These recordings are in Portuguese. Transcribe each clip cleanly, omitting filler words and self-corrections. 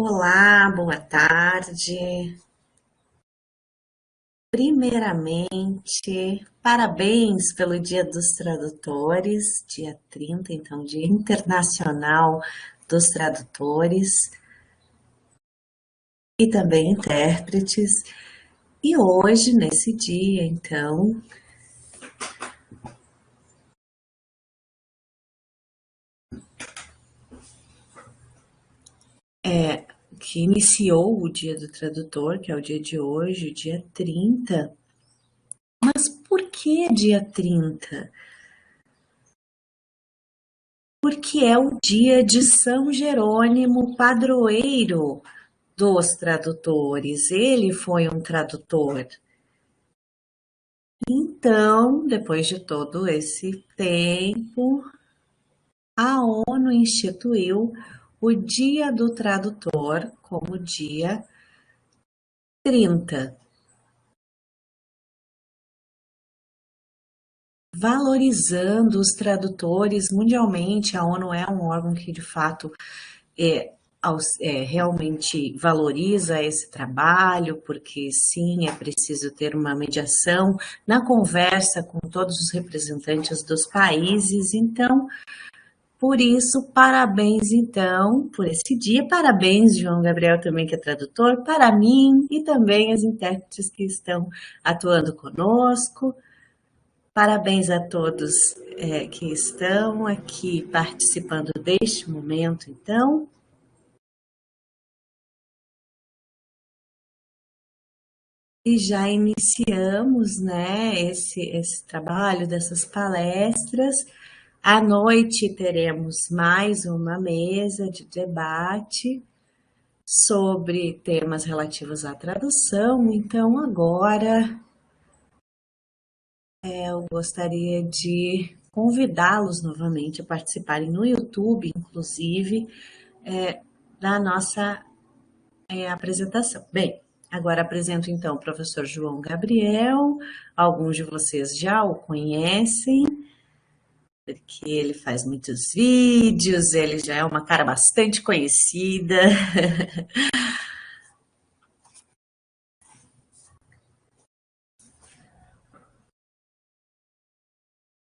Olá, boa tarde. Primeiramente, parabéns pelo Dia dos Tradutores, dia 30, então, Dia Internacional dos Tradutores e também intérpretes. E hoje, nesse dia, então, que iniciou o Dia do Tradutor, que é o dia de hoje, dia 30. Mas por que dia 30? Porque é o dia de São Jerônimo, padroeiro dos tradutores. Ele foi um tradutor. Então, depois de todo esse tempo, a ONU instituiu o Dia do Tradutor como dia 30, valorizando os tradutores mundialmente. A ONU é um órgão que, de fato, é, realmente valoriza esse trabalho, porque sim, é preciso ter uma mediação na conversa com todos os representantes dos países. Então, por isso, parabéns então por esse dia, parabéns João Gabriel também que é tradutor, para mim e também as intérpretes que estão atuando conosco. Parabéns a todos que estão aqui participando deste momento, então. E já iniciamos, né, esse trabalho dessas palestras. À noite teremos mais uma mesa de debate sobre temas relativos à tradução. Então, agora eu gostaria de convidá-los novamente a participarem no YouTube, inclusive, da nossa apresentação. Bem, agora apresento então o professor João Gabriel. Alguns de vocês já o conhecem, porque ele faz muitos vídeos, ele já é uma cara bastante conhecida.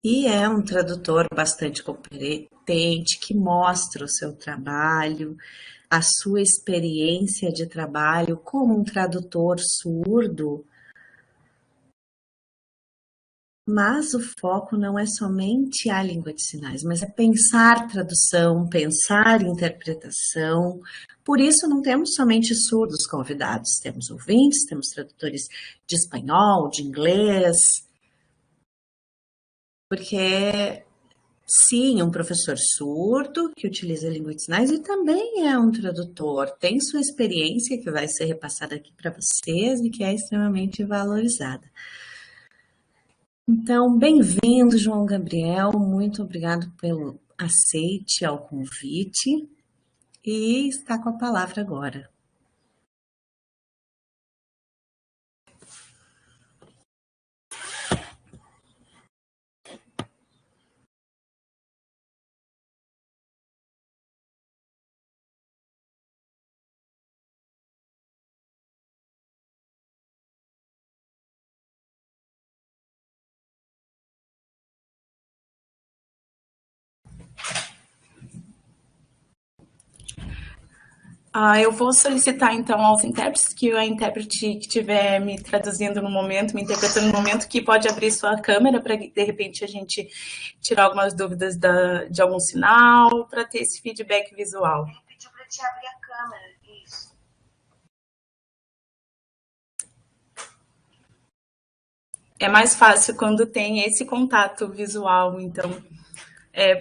E é um tradutor bastante competente, que mostra o seu trabalho, a sua experiência de trabalho como um tradutor surdo. Mas o foco não é somente a língua de sinais, mas é pensar tradução, pensar interpretação. Por isso, não temos somente surdos convidados, temos ouvintes, temos tradutores de espanhol, de inglês, porque sim, um professor surdo que utiliza a língua de sinais e também é um tradutor, tem sua experiência que vai ser repassada aqui para vocês e que é extremamente valorizada. Então, bem-vindo, João Gabriel, muito obrigado pelo aceite ao convite e está com a palavra agora. Eu vou solicitar então aos intérpretes que a intérprete que estiver me traduzindo no momento, me interpretando no momento, que pode abrir sua câmera para de repente a gente tirar algumas dúvidas de algum sinal, para ter esse feedback visual. Pediu para te abrir a câmera, isso. É mais fácil quando tem esse contato visual, então.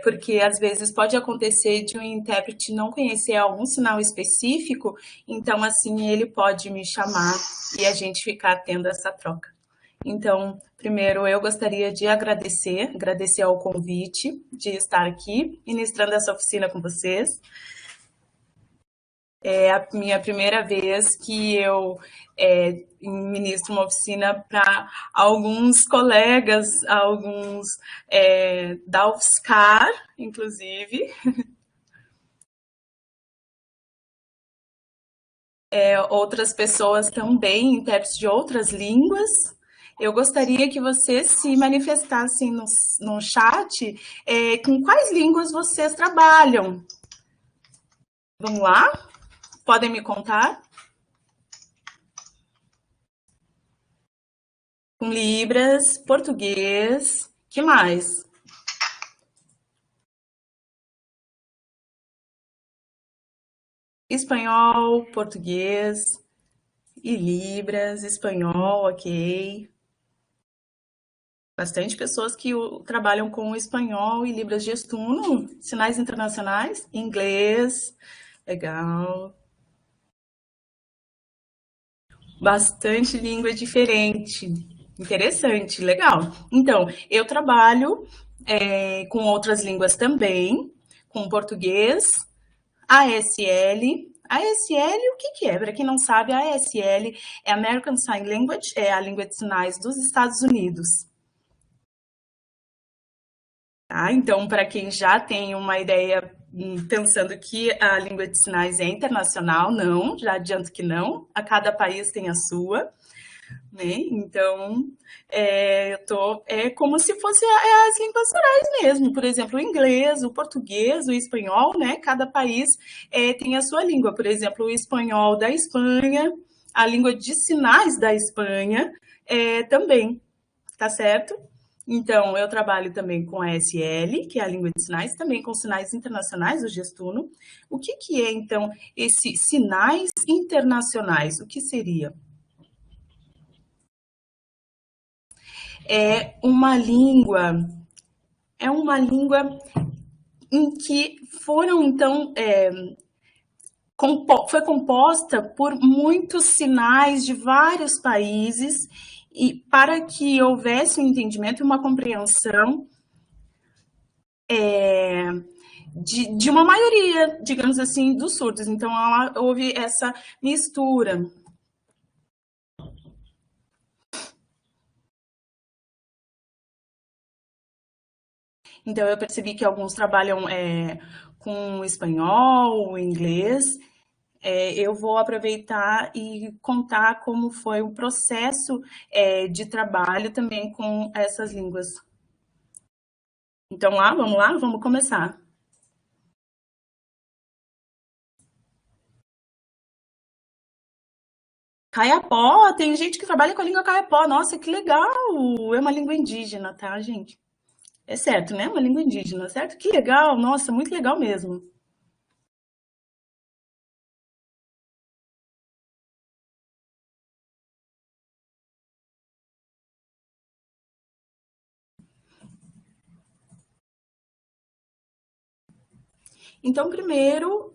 Porque às vezes pode acontecer de um intérprete não conhecer algum sinal específico, então assim ele pode me chamar e a gente ficar tendo essa troca. Então, primeiro eu gostaria de agradecer ao convite de estar aqui ministrando essa oficina com vocês. É a minha primeira vez que eu ministro uma oficina para alguns colegas, alguns da UFSCar, inclusive. outras pessoas também, intérpretes de outras línguas. Eu gostaria que vocês se manifestassem no chat com quais línguas vocês trabalham. Vamos lá? Podem me contar? Com Libras, português, que mais? Espanhol, português e Libras, espanhol, ok. Bastante pessoas que trabalham com espanhol e Libras gestuno, sinais internacionais, inglês, legal. Bastante língua diferente, interessante, legal. Então, eu trabalho com outras línguas também, com português, ASL. ASL, o que é? Para quem não sabe, a ASL é American Sign Language, é a língua de sinais dos Estados Unidos. Tá? Então, para quem já tem uma ideia pensando que a língua de sinais é internacional, não, já adianto que não, a cada país tem a sua, né? Então, é como se fosse as línguas orais mesmo, por exemplo, o inglês, o português, o espanhol, né? Cada país tem a sua língua, por exemplo, o espanhol da Espanha, a língua de sinais da Espanha também, tá certo? Então, eu trabalho também com a SL, que é a língua de sinais, também com sinais internacionais, o gestuno. O que é, então, esses sinais internacionais? O que seria? É uma língua em que foram, então, foi composta por muitos sinais de vários países e para que houvesse um entendimento e uma compreensão de uma maioria, digamos assim, dos surdos. Então, houve essa mistura. Então, eu percebi que alguns trabalham com espanhol, inglês. Eu vou aproveitar e contar como foi o processo de trabalho também com essas línguas. Então, vamos lá, vamos começar. Kayapó, tem gente que trabalha com a língua Kayapó. Nossa, que legal! É uma língua indígena, tá, gente? É certo, né? Uma língua indígena, certo? Que legal! Nossa, muito legal mesmo. Então, primeiro,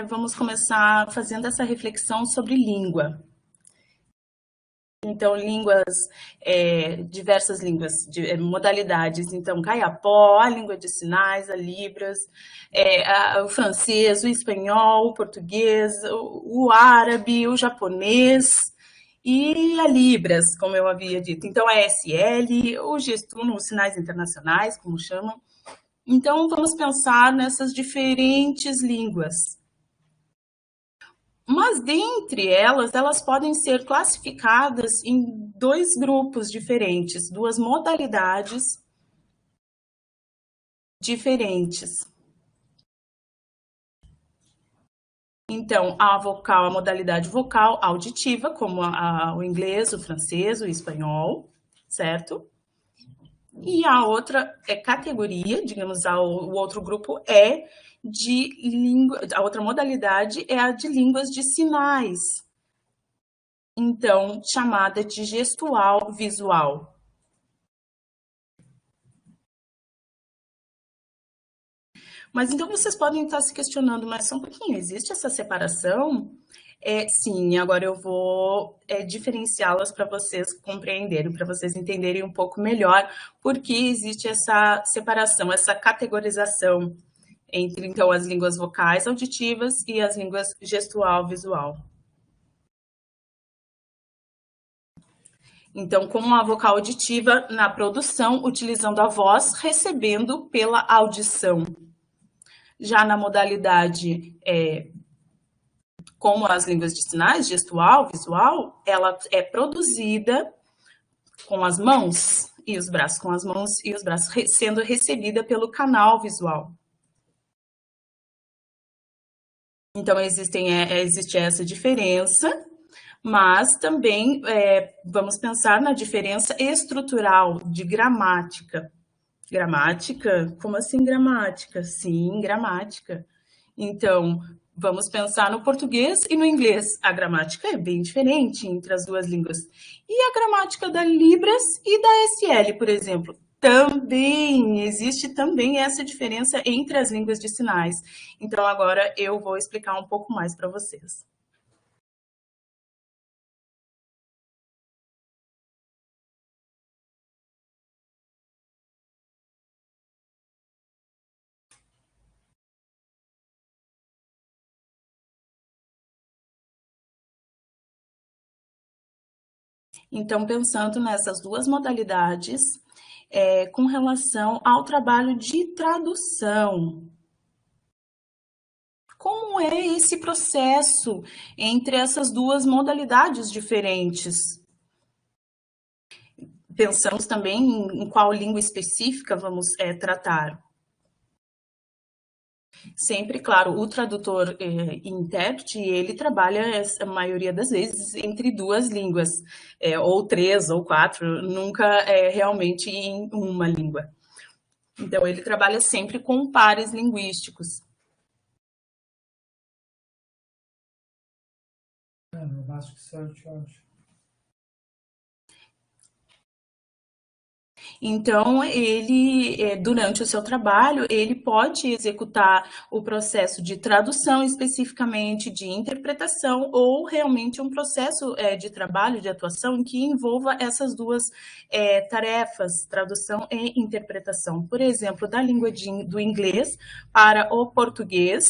vamos começar fazendo essa reflexão sobre língua. Então, diversas línguas, modalidades. Então, Kayapó, a língua de sinais, a Libras, o francês, o espanhol, o português, o árabe, o japonês e a Libras, como eu havia dito. Então, a SL, o gestuno, os sinais internacionais, como chamam. Então, vamos pensar nessas diferentes línguas. Mas, dentre elas podem ser classificadas em dois grupos diferentes, duas modalidades diferentes. Então, a modalidade vocal auditiva, como o inglês, o francês, o espanhol, certo? E a outra categoria, digamos, o outro grupo de língua, a outra modalidade é a de línguas de sinais, então chamada de gestual visual. Mas então vocês podem estar se questionando, mas só um pouquinho, existe essa separação? Sim, agora eu vou diferenciá-las para vocês compreenderem, para vocês entenderem um pouco melhor por que existe essa separação, essa categorização entre, então, as línguas vocais auditivas e as línguas gestual visual. Então, como a vocal auditiva na produção, utilizando a voz, recebendo pela audição. Já na modalidade como as línguas de sinais, gestual, visual, ela é produzida com as mãos e os braços, com as mãos e os braços, sendo recebida pelo canal visual. Então, existe essa diferença, mas também vamos pensar na diferença estrutural de gramática. Gramática? Como assim gramática? Sim, gramática. Então, vamos pensar no português e no inglês. A gramática é bem diferente entre as duas línguas. E a gramática da Libras e da SL, por exemplo? Também existe também essa diferença entre as línguas de sinais. Então, agora eu vou explicar um pouco mais para vocês. Então, pensando nessas duas modalidades, com relação ao trabalho de tradução. Como é esse processo entre essas duas modalidades diferentes? Pensamos também em qual língua específica vamos tratar. Sempre, claro, o tradutor e intérprete, ele trabalha, a maioria das vezes, entre duas línguas, ou três, ou quatro, nunca realmente em uma língua. Então, ele trabalha sempre com pares linguísticos. Então, ele, durante o seu trabalho, ele pode executar o processo de tradução especificamente, de interpretação, ou realmente um processo de trabalho, de atuação, em que envolva essas duas tarefas, tradução e interpretação. Por exemplo, da língua do inglês para o português,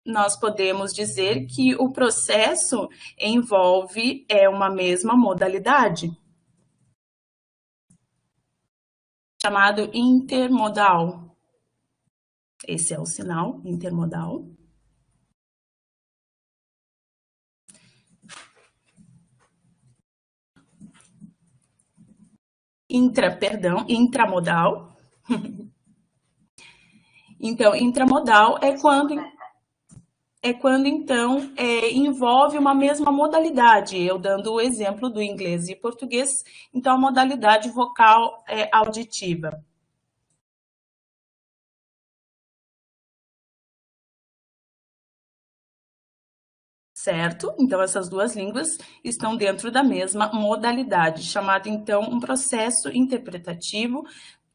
nós podemos dizer que o processo envolve uma mesma modalidade, chamado intermodal. Esse é o sinal intermodal. Intramodal. Então, intramodal é quando então envolve uma mesma modalidade. Eu dando o exemplo do inglês e português, então a modalidade vocal auditiva. Certo? Então, essas duas línguas estão dentro da mesma modalidade, chamado, então, um processo interpretativo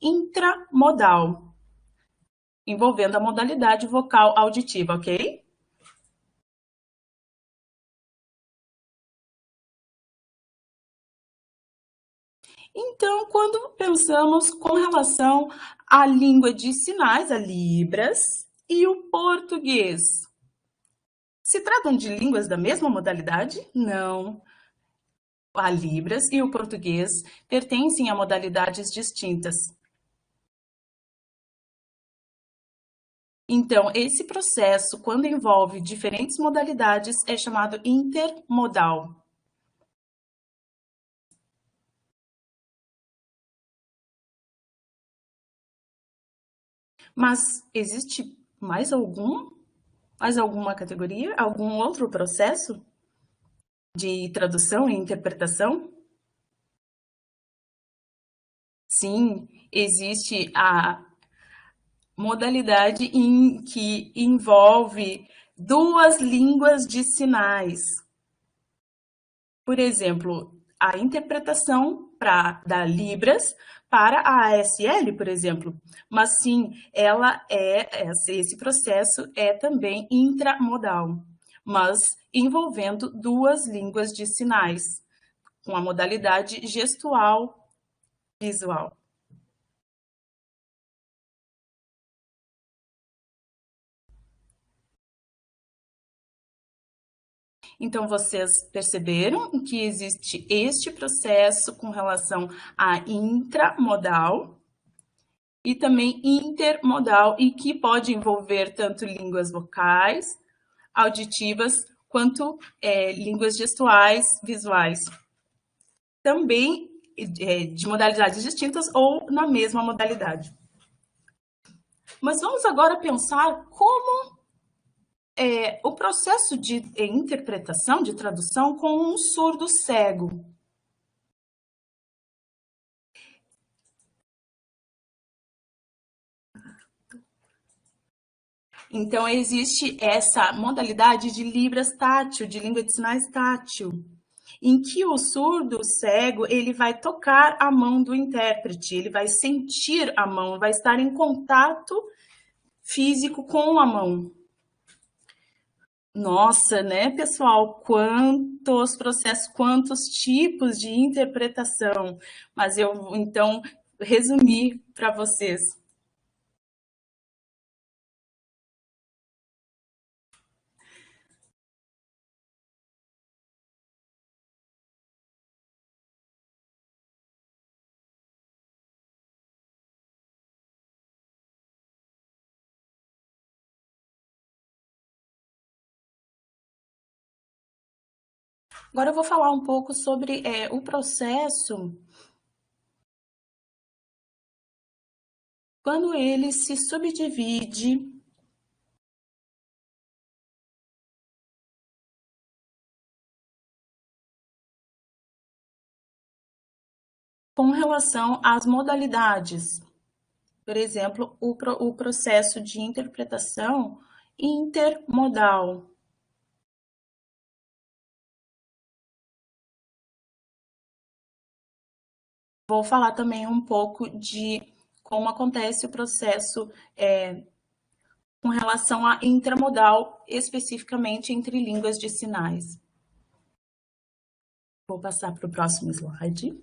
intramodal, envolvendo a modalidade vocal auditiva, ok? Então, quando pensamos com relação à língua de sinais, a Libras, e o português, se tratam de línguas da mesma modalidade? Não. A Libras e o português pertencem a modalidades distintas. Então, esse processo, quando envolve diferentes modalidades, é chamado intermodal. Mas existe mais alguma categoria? Algum outro processo de tradução e interpretação? Sim, existe a modalidade em que envolve duas línguas de sinais. Por exemplo, a interpretação da Libras para a ASL, por exemplo. Mas sim, esse processo é também intramodal, mas envolvendo duas línguas de sinais, com a modalidade gestual visual. Então, vocês perceberam que existe este processo com relação a intramodal e também intermodal, e que pode envolver tanto línguas vocais auditivas, quanto línguas gestuais, visuais. Também de modalidades distintas ou na mesma modalidade. Mas vamos agora pensar como o processo de interpretação, de tradução, com um surdo cego. Então, existe essa modalidade de Libras tátil, de língua de sinais tátil, em que o surdo cego, ele vai tocar a mão do intérprete, ele vai sentir a mão, vai estar em contato físico com a mão. Nossa, né, pessoal? Quantos processos, quantos tipos de interpretação. Mas eu, então, resumi para vocês. Agora eu vou falar um pouco sobre o processo quando ele se subdivide com relação às modalidades. Por exemplo, o processo de interpretação intermodal. Vou falar também um pouco de como acontece o processo com relação a intramodal, especificamente entre línguas de sinais. Vou passar para o próximo slide.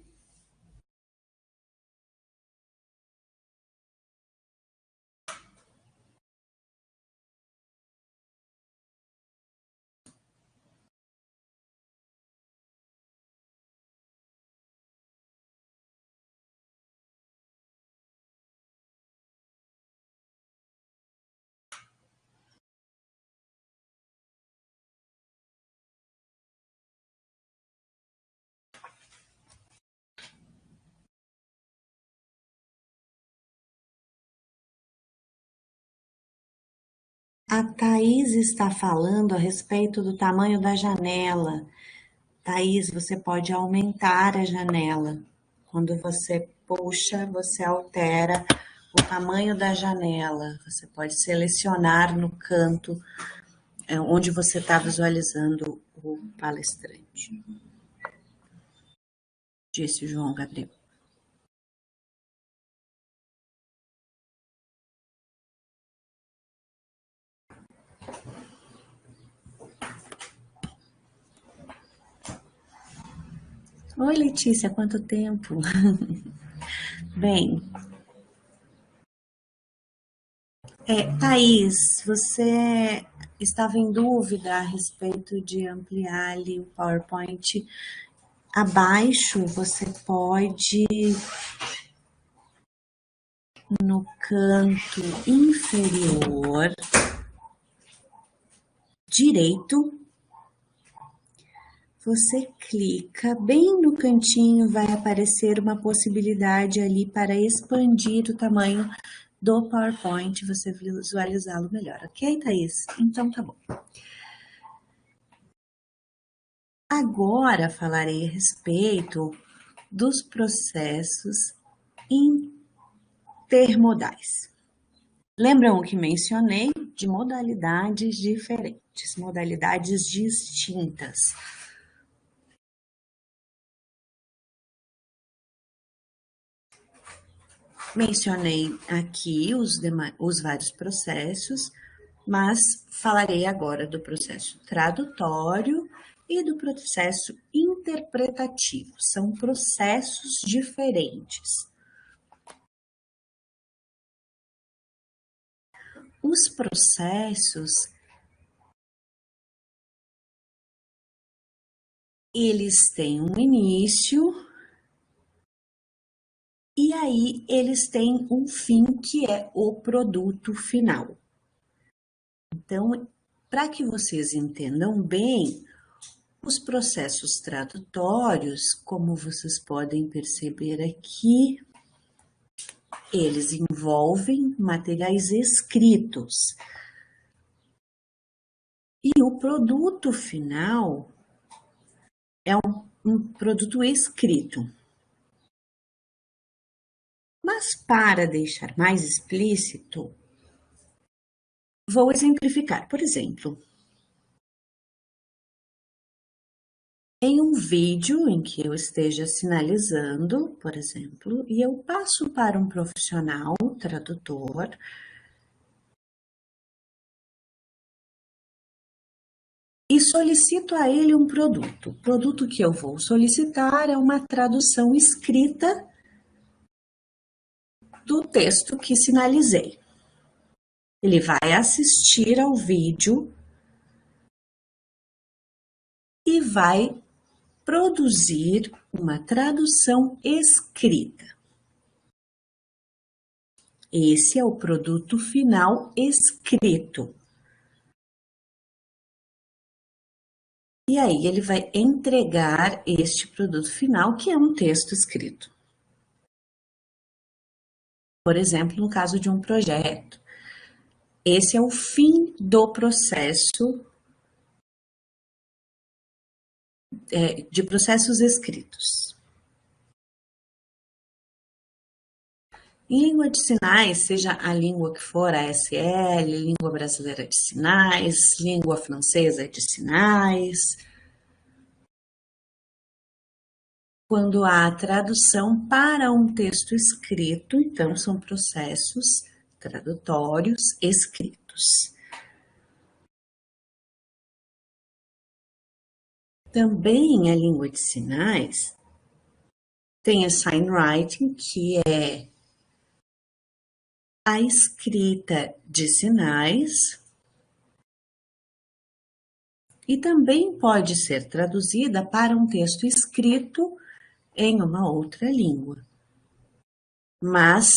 A Thaís está falando a respeito do tamanho da janela. Thaís, você pode aumentar a janela. Quando você puxa, você altera o tamanho da janela. Você pode selecionar no canto onde você está visualizando o palestrante. Disse o João Gabriel. Oi, Letícia, quanto tempo? Bem, Thaís, você estava em dúvida a respeito de ampliar ali o PowerPoint. Abaixo você pode, no canto inferior direito, você clica bem no cantinho, vai aparecer uma possibilidade ali para expandir o tamanho do PowerPoint, você visualizá-lo melhor, ok, Thaís? Então tá bom. Agora falarei a respeito dos processos intermodais. Lembram o que mencionei de modalidades diferentes, modalidades distintas. Mencionei aqui os vários processos, mas falarei agora do processo tradutório e do processo interpretativo. São processos diferentes. Os processos, eles têm um início e aí eles têm um fim que é o produto final. Então, para que vocês entendam bem, os processos tradutórios, como vocês podem perceber aqui, eles envolvem materiais escritos. E o produto final é um produto escrito. Mas para deixar mais explícito, vou exemplificar. Por exemplo, em um vídeo em que eu esteja sinalizando, por exemplo, e eu passo para um profissional tradutor, e solicito a ele um produto. O produto que eu vou solicitar é uma tradução escrita do texto que sinalizei. Ele vai assistir ao vídeo e vai produzir uma tradução escrita. Esse é o produto final escrito. E aí ele vai entregar este produto final, que é um texto escrito. Por exemplo, no caso de um projeto. Esse é o fim do processo de processos escritos. Em língua de sinais, seja a língua que for, a ASL, língua brasileira de sinais, língua francesa de sinais, quando há tradução para um texto escrito, então são processos tradutórios escritos. Também a língua de sinais tem a sign writing, que é a escrita de sinais, e também pode ser traduzida para um texto escrito em uma outra língua. Mas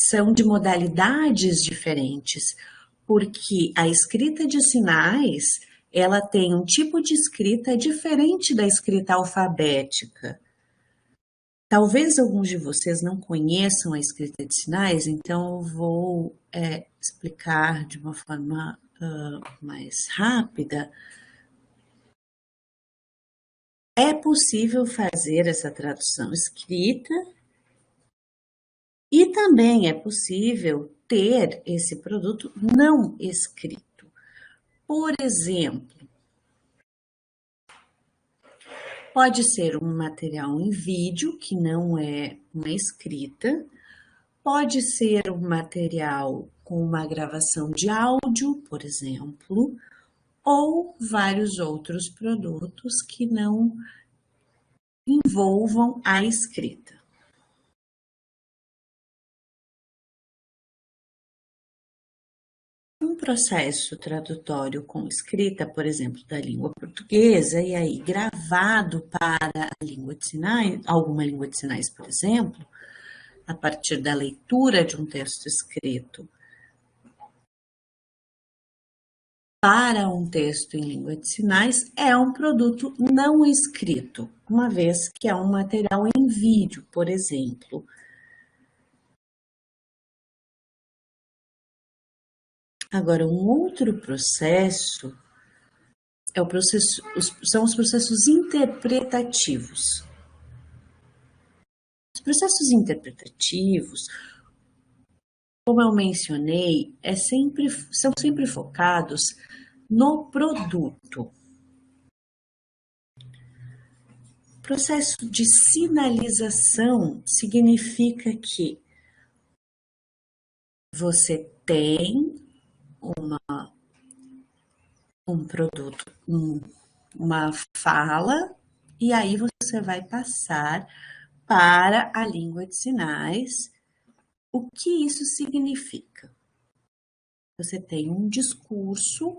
são de modalidades diferentes, porque a escrita de sinais, ela tem um tipo de escrita diferente da escrita alfabética. Talvez alguns de vocês não conheçam a escrita de sinais, então eu vou explicar de uma forma mais rápida. É possível fazer essa tradução escrita e também é possível ter esse produto não escrito. Por exemplo, pode ser um material em vídeo, que não é uma escrita, pode ser um material com uma gravação de áudio, por exemplo, ou vários outros produtos que não envolvam a escrita. Um processo tradutório com escrita, por exemplo, da língua portuguesa, e aí gravado para a língua de sinais, alguma língua de sinais, por exemplo, a partir da leitura de um texto escrito para um texto em língua de sinais, é um produto não escrito, uma vez que é um material em vídeo, por exemplo. Agora, um outro processo são os processos interpretativos. Os processos interpretativos, como eu mencionei, são sempre focados no produto. O processo de sinalização significa que você tem um produto, uma fala, e aí você vai passar para a língua de sinais. O que isso significa? Você tem um discurso,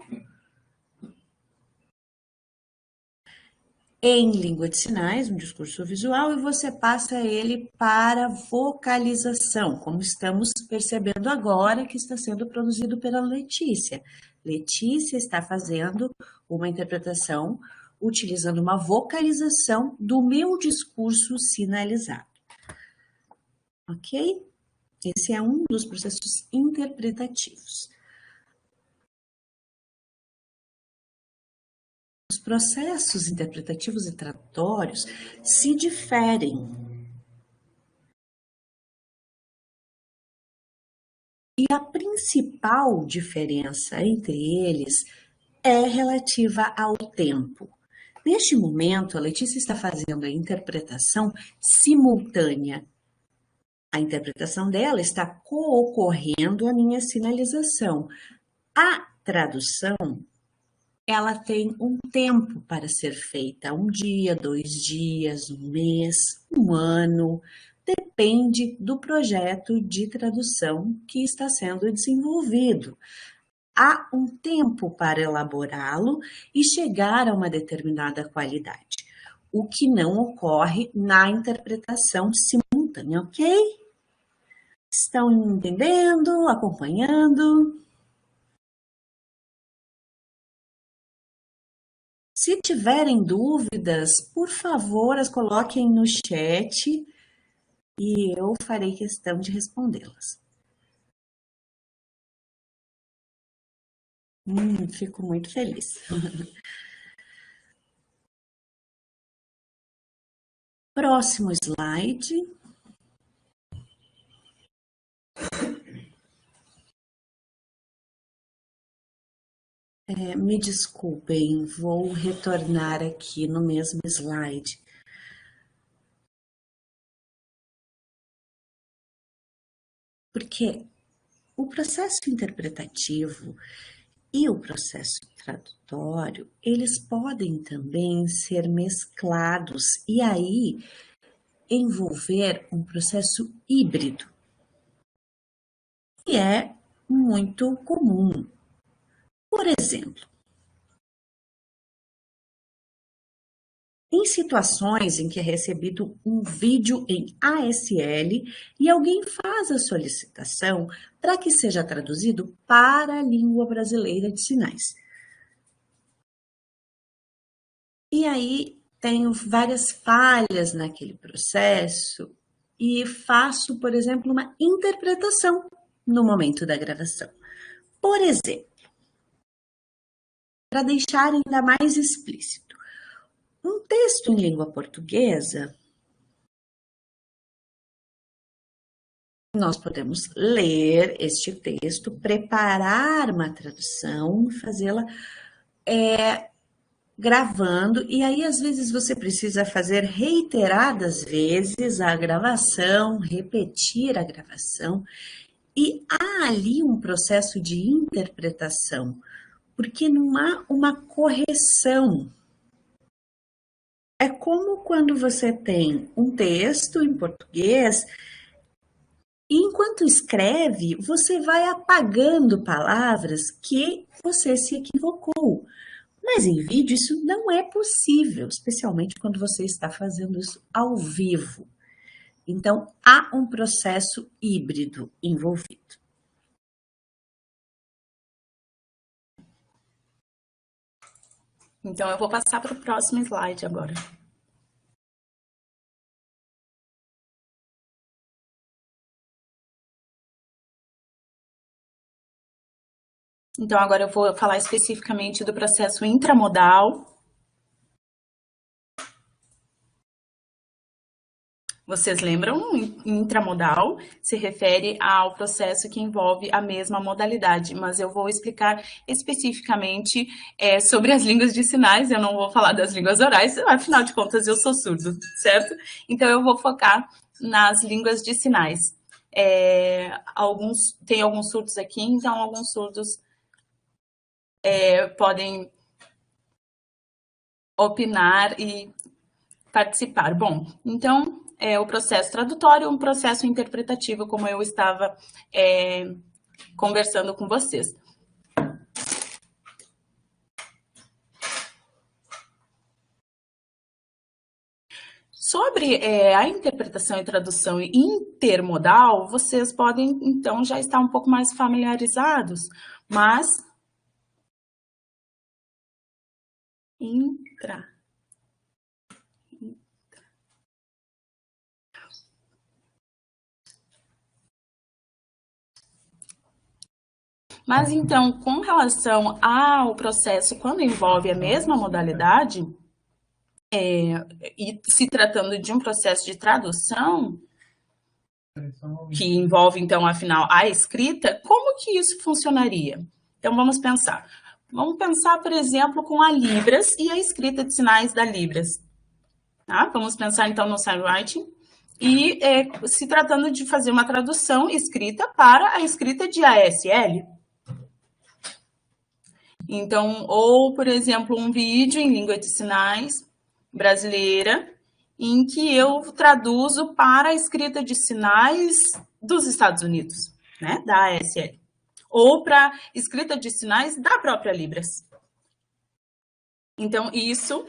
em língua de sinais, um discurso visual, e você passa ele para vocalização, como estamos percebendo agora que está sendo produzido pela Letícia. Letícia está fazendo uma interpretação utilizando uma vocalização do meu discurso sinalizado. Ok? Esse é um dos processos interpretativos. Os processos interpretativos e tradutórios se diferem. E a principal diferença entre eles é relativa ao tempo. Neste momento, a Letícia está fazendo a interpretação simultânea. A interpretação dela está coocorrendo à minha sinalização. A tradução, ela tem um tempo para ser feita, 1 dia, 2 dias, 1 mês, 1 ano, depende do projeto de tradução que está sendo desenvolvido. Há um tempo para elaborá-lo e chegar a uma determinada qualidade, o que não ocorre na interpretação simultânea, ok? Estão entendendo, acompanhando? Se tiverem dúvidas, por favor, as coloquem no chat e eu farei questão de respondê-las. Fico muito feliz. Próximo slide. Me desculpem, vou retornar aqui no mesmo slide. Porque o processo interpretativo e o processo tradutório, eles podem também ser mesclados e aí envolver um processo híbrido, que é muito comum. Por exemplo, em situações em que é recebido um vídeo em ASL e alguém faz a solicitação para que seja traduzido para a língua brasileira de sinais. E aí tenho várias falhas naquele processo e faço, por exemplo, uma interpretação no momento da gravação. Por exemplo, para deixar ainda mais explícito, um texto em língua portuguesa, nós podemos ler este texto, preparar uma tradução, fazê-la gravando, e aí às vezes você precisa fazer reiteradas vezes a gravação, repetir a gravação, e há ali um processo de interpretação, porque não há uma correção. É como quando você tem um texto em português e enquanto escreve, você vai apagando palavras que você se equivocou. Mas em vídeo isso não é possível, especialmente quando você está fazendo isso ao vivo. Então, há um processo híbrido envolvido. Então, eu vou passar para o próximo slide agora. Então, agora eu vou falar especificamente do processo intramodal. Vocês lembram? Intramodal se refere ao processo que envolve a mesma modalidade, mas eu vou explicar especificamente sobre as línguas de sinais, eu não vou falar das línguas orais, afinal de contas eu sou surdo, certo? Então eu vou focar nas línguas de sinais. Tem alguns surdos aqui, então alguns surdos podem opinar e participar. Bom, então, o processo tradutório, um processo interpretativo, como eu estava conversando com vocês. Sobre a interpretação e tradução intermodal, vocês podem, então, já estar um pouco mais familiarizados, mas Mas, então, com relação ao processo, quando envolve a mesma modalidade, e se tratando de um processo de tradução, que envolve, então, afinal, a escrita, como que isso funcionaria? Então, vamos pensar. Vamos pensar, por exemplo, com a Libras e a escrita de sinais da Libras. Tá? Vamos pensar, então, no sign writing e se tratando de fazer uma tradução escrita para a escrita de ASL. Então, ou, por exemplo, um vídeo em língua de sinais brasileira, em que eu traduzo para a escrita de sinais dos Estados Unidos, né, da ASL, ou para escrita de sinais da própria Libras. Então, isso,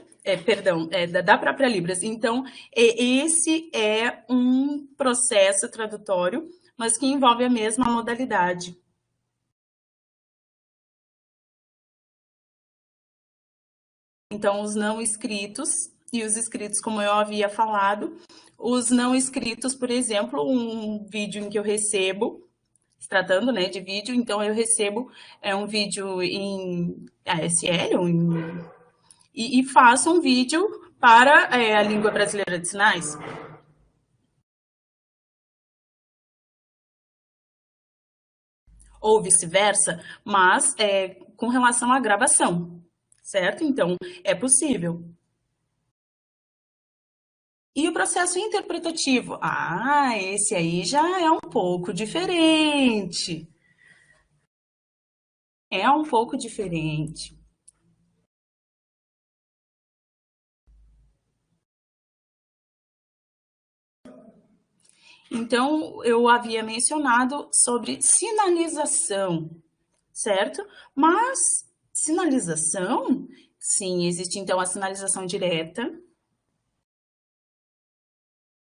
da própria Libras. Então, esse é um processo tradutório, mas que envolve a mesma modalidade. Então, os não escritos e os escritos, como eu havia falado, os não escritos, por exemplo, um vídeo em que eu recebo, se tratando, né, de vídeo, então eu recebo um vídeo em ASL e faço um vídeo para a língua brasileira de sinais. Ou vice-versa, mas com relação à gravação, certo? Então, é possível. E o processo interpretativo? Ah, esse aí já é um pouco diferente. É um pouco diferente. Então, eu havia mencionado sobre sinalização, certo? Mas sinalização, sim, existe então a sinalização direta.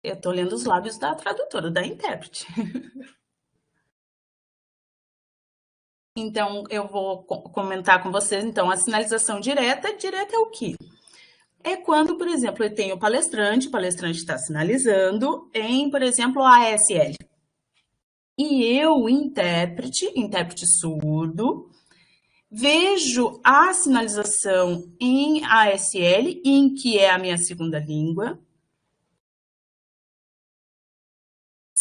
Eu estou lendo os lábios da tradutora, da intérprete. Então, eu vou comentar com vocês, então, a sinalização direta. Direta é o quê? É quando, por exemplo, eu tenho o palestrante está sinalizando em, por exemplo, a ASL. E eu, intérprete surdo, vejo a sinalização em ASL, em que é a minha segunda língua,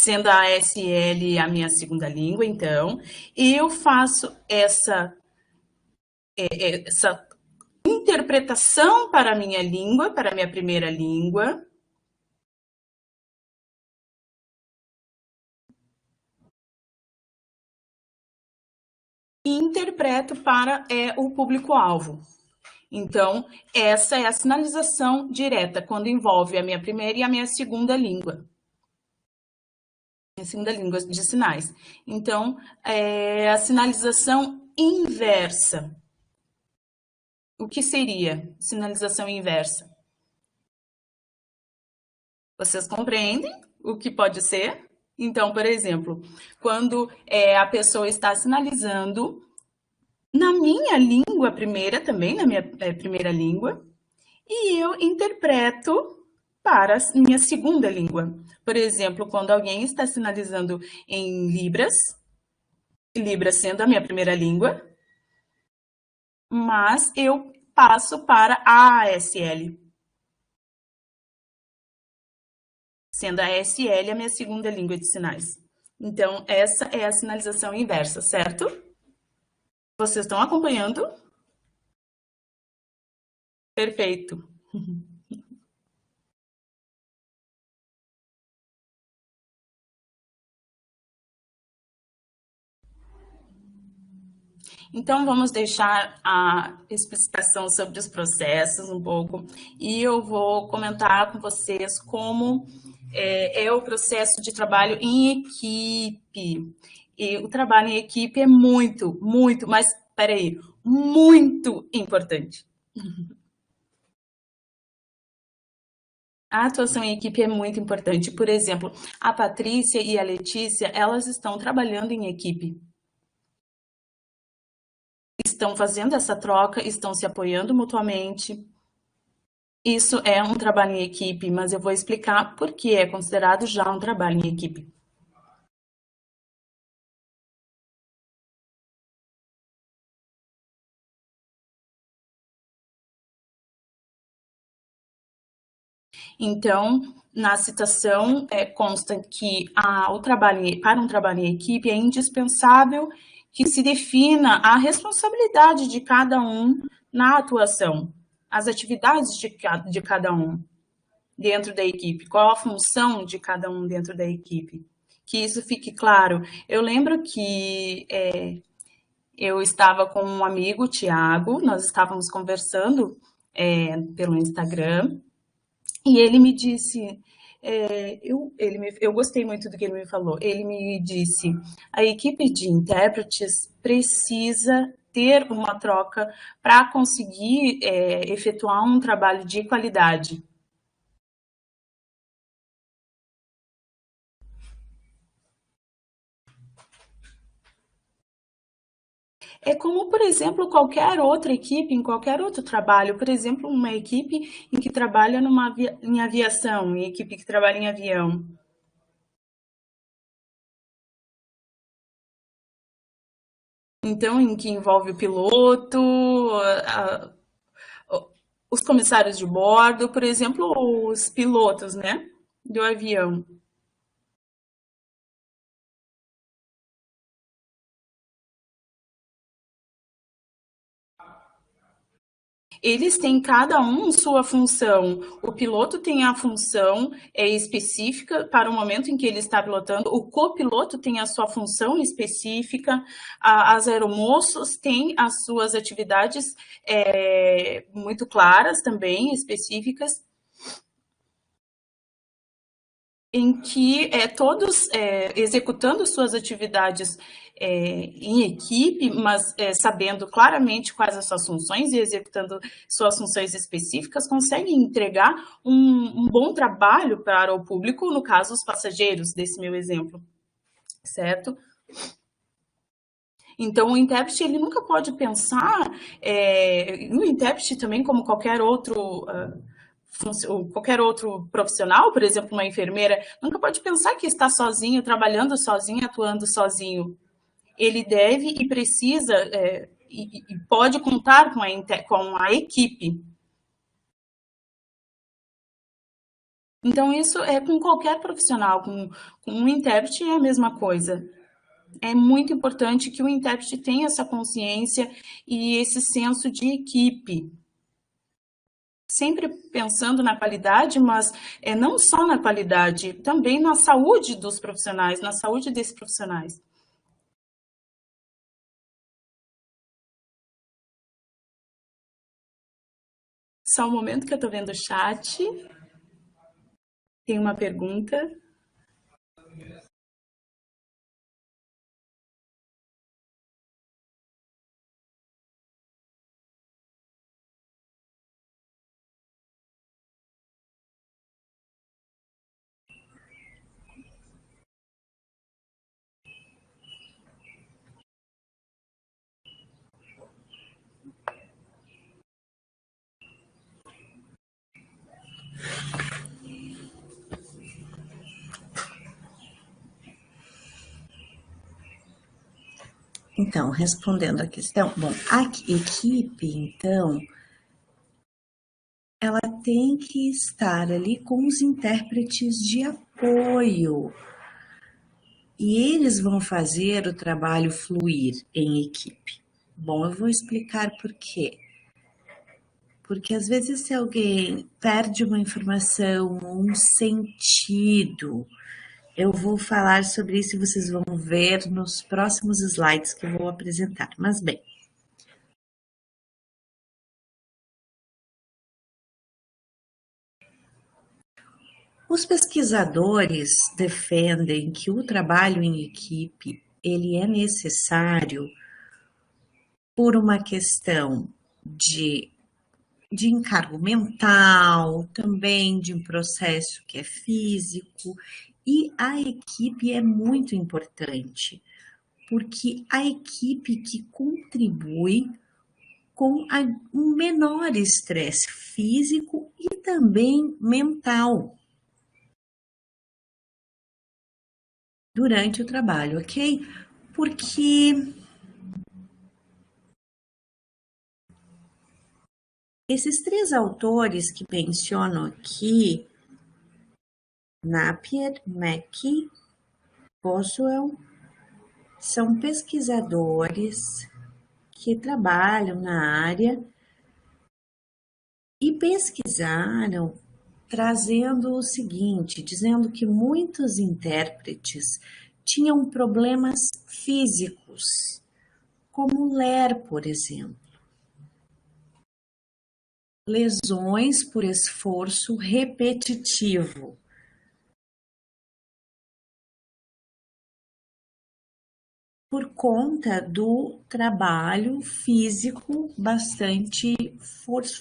sendo a ASL a minha segunda língua, então, eu faço essa interpretação para a minha língua, para a minha primeira língua, e interpreto para o público-alvo. Então, essa é a sinalização direta, quando envolve a minha primeira e a minha segunda língua. Minha segunda língua de sinais. Então, a sinalização inversa. O que seria sinalização inversa? Vocês compreendem o que pode ser? Então, por exemplo, quando a pessoa está sinalizando na minha língua primeira também, na minha primeira língua, e eu interpreto para a minha segunda língua. Por exemplo, quando alguém está sinalizando em Libras, Libras sendo a minha primeira língua, mas eu passo para a ASL, sendo a ASL a minha segunda língua de sinais. Então, essa é a sinalização inversa, certo? Vocês estão acompanhando? Perfeito. Então, vamos deixar a explicação sobre os processos um pouco e eu vou comentar com vocês como é o processo de trabalho em equipe. E o trabalho em equipe é muito, mas peraí, muito importante. A atuação em equipe é muito importante. Por exemplo, a Patrícia e a Letícia, elas estão trabalhando em equipe. Estão fazendo essa troca, estão se apoiando mutuamente. Isso é um trabalho em equipe, mas eu vou explicar por que é considerado já um trabalho em equipe. Então, na citação, consta que para um trabalho em equipe é indispensável que se defina a responsabilidade de cada um na atuação, as atividades de cada um dentro da equipe, qual a função de cada um dentro da equipe. Que isso fique claro. Eu lembro que eu estava com um amigo, Tiago, nós estávamos conversando pelo Instagram, e ele me disse, eu gostei muito do que ele me falou. Ele me disse, a equipe de intérpretes precisa ter uma troca para conseguir efetuar um trabalho de qualidade. É como, por exemplo, qualquer outra equipe, em qualquer outro trabalho. Por exemplo, uma equipe em que trabalha em aviação, em equipe que trabalha em avião. Então, em que envolve o piloto, a, os comissários de bordo, por exemplo, os pilotos, né, do avião. Eles têm cada um sua função. O piloto tem a função específica para o momento em que ele está pilotando. O copiloto tem a sua função específica. As aeromoças têm as suas atividades muito claras também, específicas, em que todos executando suas atividades em equipe, mas sabendo claramente quais as suas funções e executando suas funções específicas, conseguem entregar um bom trabalho para o público, no caso, os passageiros, desse meu exemplo, certo? Então, o intérprete, ele nunca pode pensar, o intérprete também, como qualquer outro profissional, por exemplo, uma enfermeira, nunca pode pensar que está sozinho, trabalhando sozinho, atuando sozinho. Ele deve e precisa e pode contar com a equipe. Então, isso é com qualquer profissional, com um intérprete é a mesma coisa. É muito importante que o intérprete tenha essa consciência e esse senso de equipe. Sempre pensando na qualidade, mas não só na qualidade, também na saúde dos profissionais, na saúde desses profissionais. Só um momento que eu estou vendo o chat. Tem uma pergunta. Então, respondendo a questão, bom, a equipe, então, ela tem que estar ali com os intérpretes de apoio. E eles vão fazer o trabalho fluir em equipe. Bom, eu vou explicar por quê. Porque às vezes se alguém perde uma informação, um sentido, eu vou falar sobre isso e vocês vão ver nos próximos slides que eu vou apresentar. Mas bem, os pesquisadores defendem que o trabalho em equipe ele é necessário por uma questão de de encargo mental, também de um processo que é físico, e a equipe é muito importante, porque a equipe que contribui com um menor estresse físico e também mental durante o trabalho, ok? Porque esses três autores que menciono aqui, Napier, Mackey, Boswell, são pesquisadores que trabalham na área e pesquisaram trazendo o seguinte, dizendo que muitos intérpretes tinham problemas físicos, como ler, por exemplo, lesões por esforço repetitivo. Por conta do trabalho físico bastante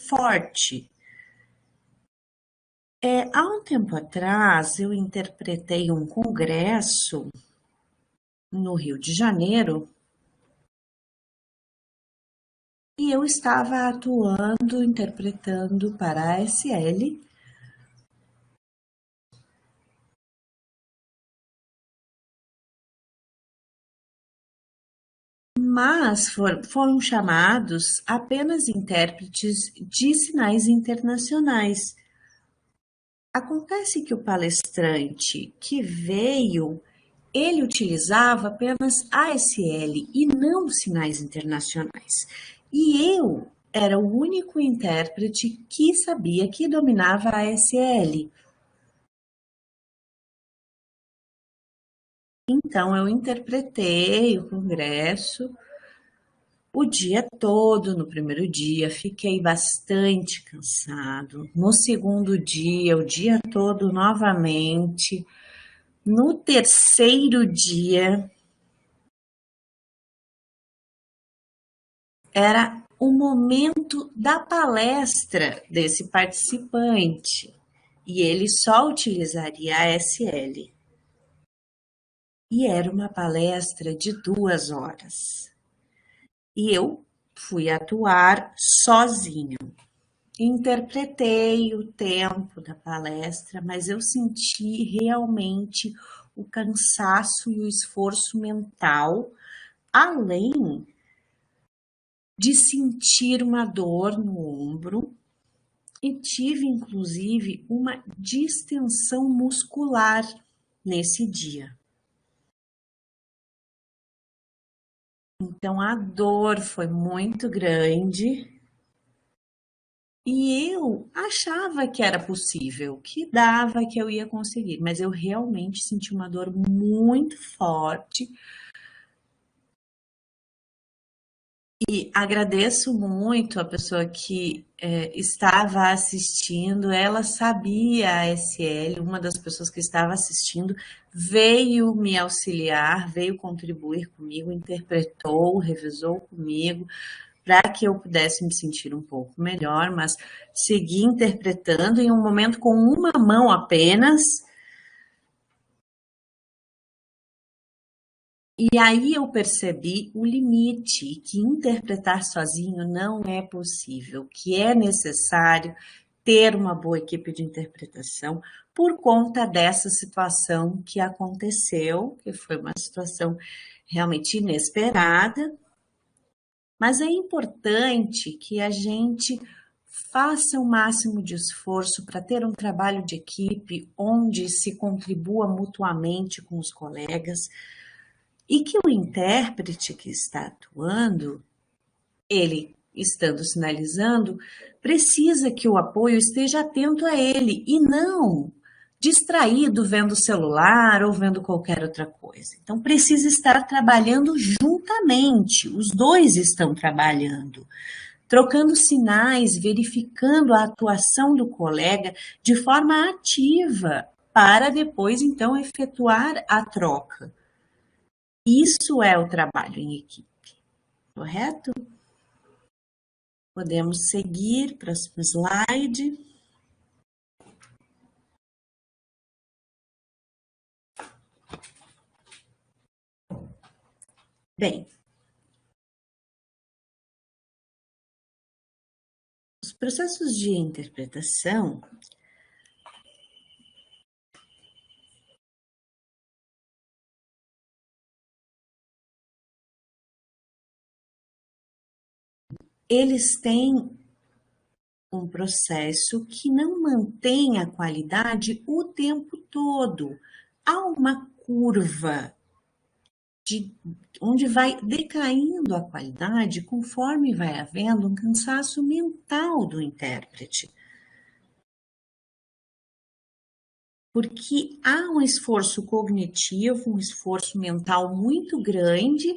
forte. Há um tempo atrás, eu interpretei um congresso no Rio de Janeiro e eu estava atuando, interpretando para a ASL. Mas foram chamados apenas intérpretes de sinais internacionais. Acontece que o palestrante que veio, ele utilizava apenas ASL e não sinais internacionais. E eu era o único intérprete que sabia que dominava a ASL. Então eu interpretei o congresso o dia todo. No primeiro dia fiquei bastante cansado. No segundo dia, o dia todo novamente. No terceiro dia, era o momento da palestra desse participante e ele só utilizaria a SL. E era uma palestra de 2 horas. E eu fui atuar sozinho. Interpretei o tempo da palestra, mas eu senti realmente o cansaço e o esforço mental, além de sentir uma dor no ombro e tive inclusive uma distensão muscular nesse dia. Então a dor foi muito grande e eu achava que era possível, que dava, que eu ia conseguir, mas eu realmente senti uma dor muito forte. E agradeço muito a pessoa que estava assistindo, ela sabia a SL, uma das pessoas que estava assistindo veio me auxiliar, veio contribuir comigo, interpretou, revisou comigo, para que eu pudesse me sentir um pouco melhor, mas segui interpretando em um momento com uma mão apenas. E aí eu percebi o limite, que interpretar sozinho não é possível, que é necessário ter uma boa equipe de interpretação por conta dessa situação que aconteceu, que foi uma situação realmente inesperada, mas é importante que a gente faça o máximo de esforço para ter um trabalho de equipe onde se contribua mutuamente com os colegas, e que o intérprete que está atuando, ele estando sinalizando, precisa que o apoio esteja atento a ele e não distraído vendo o celular ou vendo qualquer outra coisa. Então precisa estar trabalhando juntamente, os dois estão trabalhando, trocando sinais, verificando a atuação do colega de forma ativa para depois então efetuar a troca. Isso é o trabalho em equipe, correto? Podemos seguir, próximo slide. Bem, os processos de interpretação eles têm um processo que não mantém a qualidade o tempo todo. Há uma curva onde vai decaindo a qualidade conforme vai havendo um cansaço mental do intérprete. Porque há um esforço cognitivo, um esforço mental muito grande,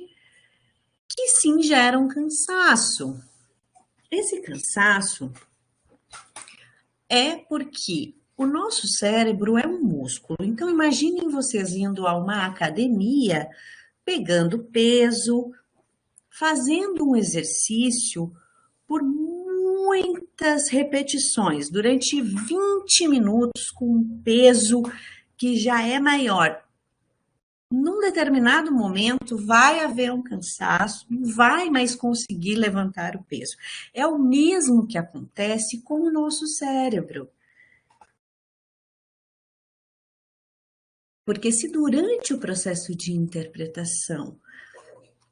que sim gera um cansaço. Esse cansaço é porque o nosso cérebro é um músculo. Então, imaginem vocês indo a uma academia, pegando peso, fazendo um exercício por muitas repetições, durante 20 minutos, com um peso que já é maior. Num determinado momento, vai haver um cansaço, não vai mais conseguir levantar o peso. É o mesmo que acontece com o nosso cérebro. Porque se durante o processo de interpretação,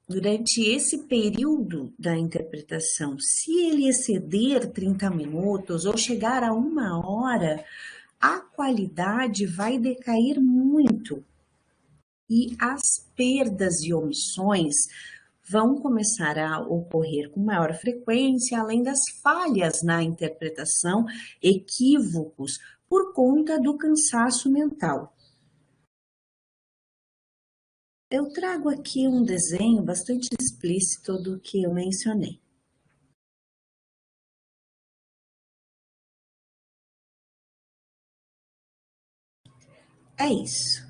durante esse período da interpretação, se ele exceder 30 minutos ou chegar a 1 hora, a qualidade vai decair muito. E as perdas e omissões vão começar a ocorrer com maior frequência, além das falhas na interpretação, equívocos, por conta do cansaço mental. Eu trago aqui um desenho bastante explícito do que eu mencionei. É isso.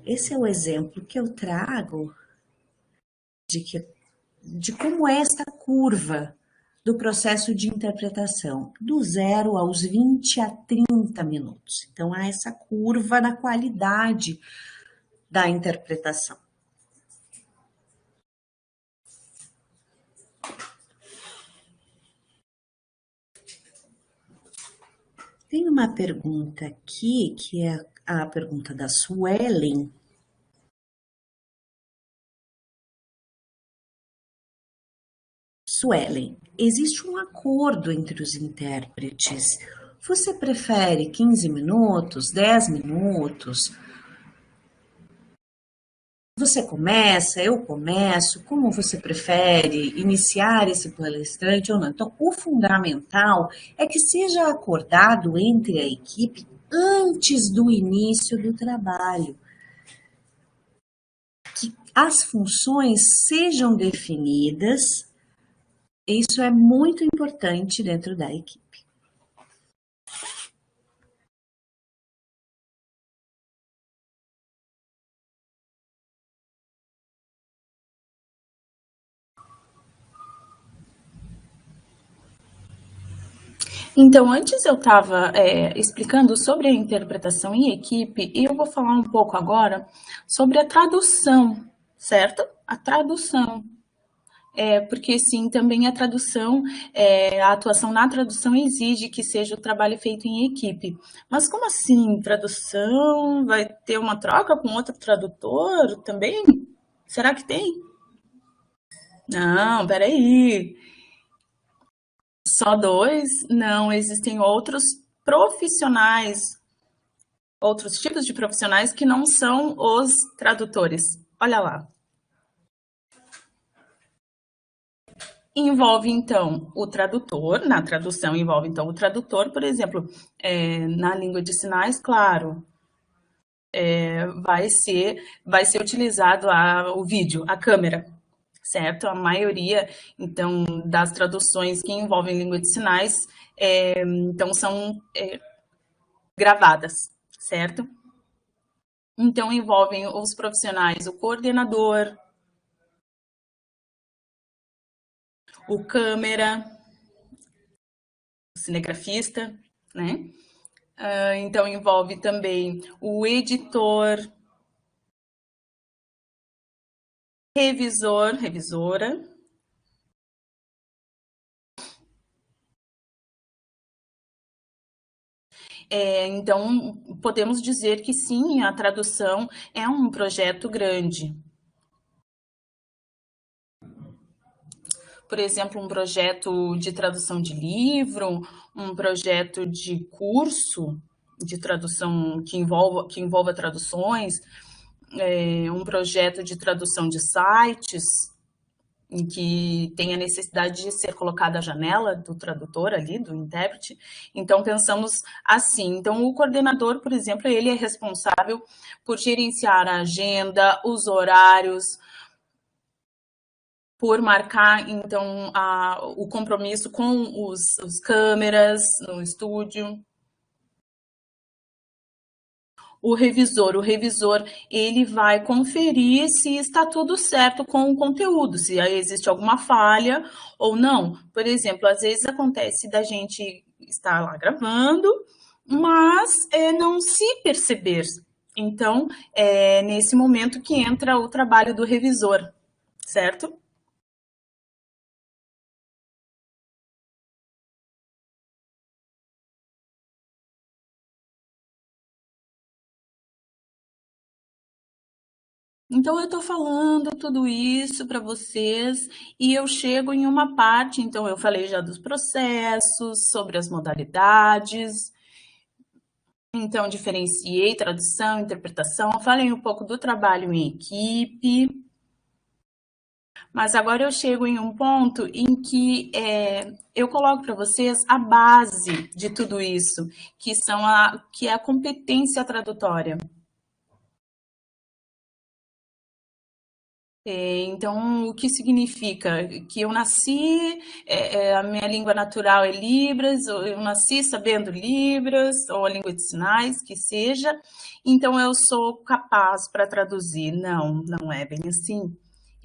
Esse é o exemplo que eu trago de como é esta curva do processo de interpretação, do 0 aos 20 a 30 minutos. Então, há essa curva na qualidade da interpretação. Tem uma pergunta aqui, que é a pergunta da Suelen. Suelen, existe um acordo entre os intérpretes. Você prefere 15 minutos, 10 minutos? Você começa, eu começo, como você prefere iniciar esse palestrante ou não? Então, o fundamental é que seja acordado entre a equipe antes do início do trabalho, que as funções sejam definidas. Isso é muito importante dentro da equipe. Então, antes eu estava explicando sobre a interpretação em equipe, e eu vou falar um pouco agora sobre a tradução, certo? A tradução. Porque sim, também a tradução, a atuação na tradução exige que seja o trabalho feito em equipe. Mas como assim, tradução? Vai ter uma troca com outro tradutor também? Será que tem? Não, peraí. Só dois? Não, existem outros profissionais, outros tipos de profissionais que não são os tradutores. Olha lá. Envolve, então, o tradutor, na tradução envolve, então, o tradutor, por exemplo, na língua de sinais, claro, vai ser utilizado o vídeo, a câmera, certo? A maioria, então, das traduções que envolvem língua de sinais, então, são gravadas, certo? Então, envolvem os profissionais, o coordenador, o câmera, cinegrafista, né? Então, envolve também o editor, revisor, revisora. Então, podemos dizer que sim, a tradução é um projeto grande. Por exemplo, um projeto de tradução de livro, um projeto de curso de tradução que envolva traduções, um projeto de tradução de sites, em que tem a necessidade de ser colocada a janela do tradutor ali, do intérprete. Então, pensamos assim. Então, o coordenador, por exemplo, ele é responsável por gerenciar a agenda, os horários, por marcar, então, o compromisso com os câmeras no estúdio. O revisor, ele vai conferir se está tudo certo com o conteúdo, se existe alguma falha ou não. Por exemplo, às vezes acontece da gente estar lá gravando, mas não se perceber. Então, é nesse momento que entra o trabalho do revisor, certo? Então, eu estou falando tudo isso para vocês e eu chego em uma parte. Então, eu falei já dos processos, sobre as modalidades. Então, diferenciei tradução, interpretação, falei um pouco do trabalho em equipe. Mas agora eu chego em um ponto em que eu coloco para vocês a base de tudo isso, que é a competência tradutória. Então, o que significa? Que eu nasci, a minha língua natural é Libras, ou eu nasci sabendo Libras, ou a língua de sinais, que seja, então eu sou capaz para traduzir. Não, não é bem assim.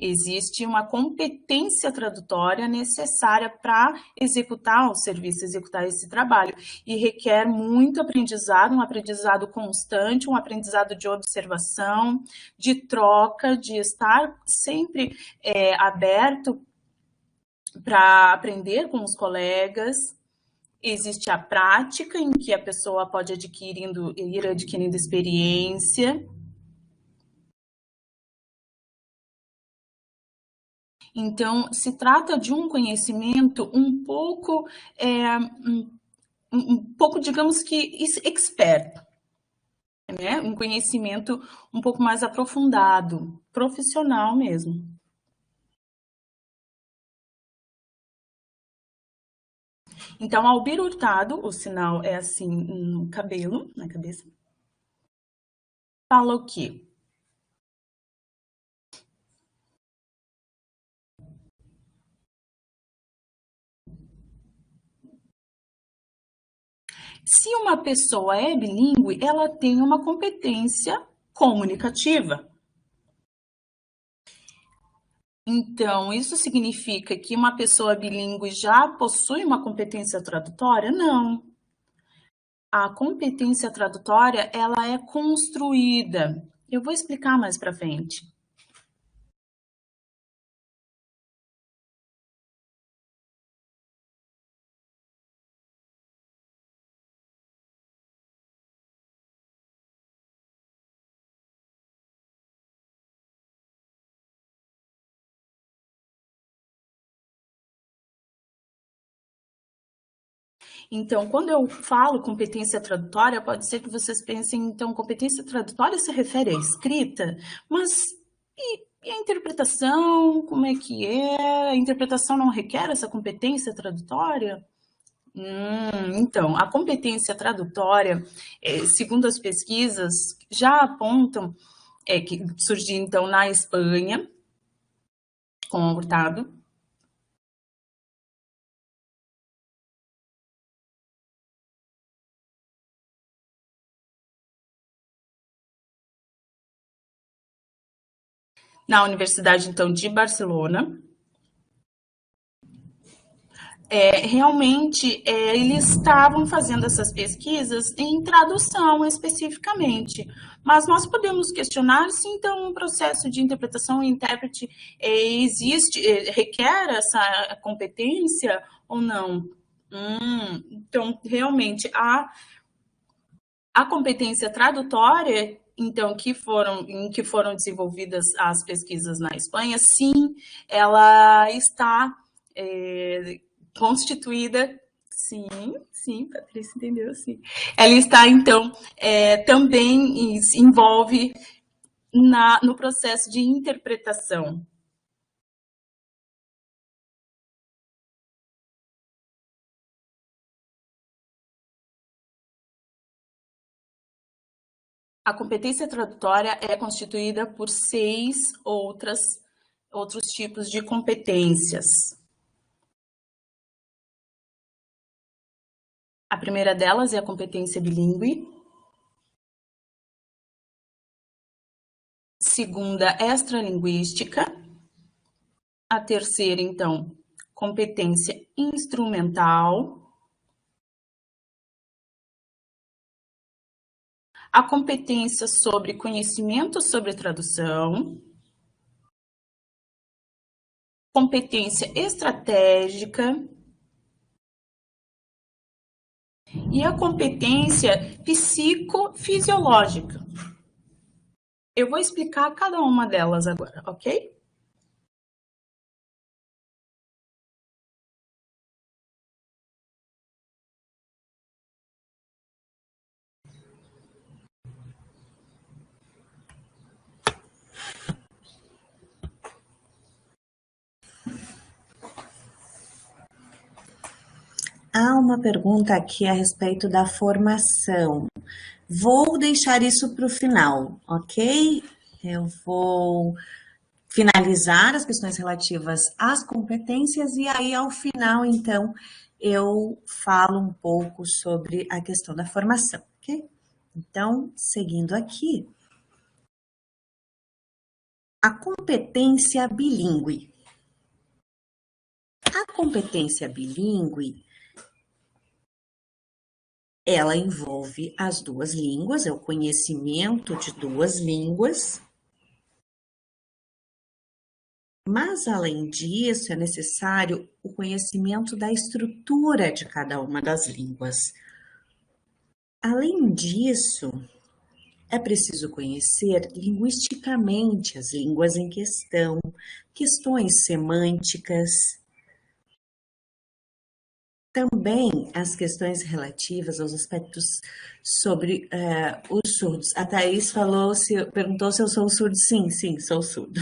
Existe uma competência tradutória necessária para executar o serviço, executar esse trabalho, e requer muito aprendizado, um aprendizado constante, um aprendizado de observação, de troca, de estar sempre aberto para aprender com os colegas. Existe a prática, em que a pessoa pode ir adquirindo experiência. Então, se trata de um conhecimento um pouco, digamos que, expert, né? Um conhecimento um pouco mais aprofundado, profissional mesmo. Então, Albir Hurtado, o sinal é assim no cabelo, na cabeça, fala o quê? Se uma pessoa é bilíngue, ela tem uma competência comunicativa. Então, isso significa que uma pessoa bilíngue já possui uma competência tradutória? Não. A competência tradutória, ela é construída. Eu vou explicar mais para frente. Então, quando eu falo competência tradutória, pode ser que vocês pensem, então, competência tradutória se refere à escrita, mas e a interpretação? Como é que é? A interpretação não requer essa competência tradutória? Então, a competência tradutória, segundo as pesquisas, já apontam que surgiu, então, na Espanha, com o Hurtado, na Universidade, então, de Barcelona. realmente eles estavam fazendo essas pesquisas em tradução especificamente, mas nós podemos questionar se então um processo de interpretação e intérprete existe, requer essa competência ou não. Então, realmente, a competência tradutória, então, em que foram desenvolvidas as pesquisas na Espanha, sim, ela está constituída, sim, Patrícia entendeu, sim. Ela está, então, também se envolve no processo de interpretação. A competência tradutória é constituída por 6 outros tipos de competências. A primeira delas é a competência bilíngue. Segunda, extralinguística. A terceira, então, competência instrumental. A competência sobre conhecimento sobre tradução. Competência estratégica. E a competência psicofisiológica. Eu vou explicar cada uma delas agora, ok? Há uma pergunta aqui a respeito da formação. Vou deixar isso para o final, ok? Eu vou finalizar as questões relativas às competências e aí, ao final, então, eu falo um pouco sobre a questão da formação, ok? Então, seguindo aqui, a competência bilíngue. A competência bilíngue, ela envolve as duas línguas, é o conhecimento de duas línguas. Mas, além disso, é necessário o conhecimento da estrutura de cada uma das línguas. Além disso, é preciso conhecer linguisticamente as línguas em questão, questões semânticas, também as questões relativas aos aspectos sobre os surdos. A Thaís perguntou se eu sou surdo. Sim, sou surdo.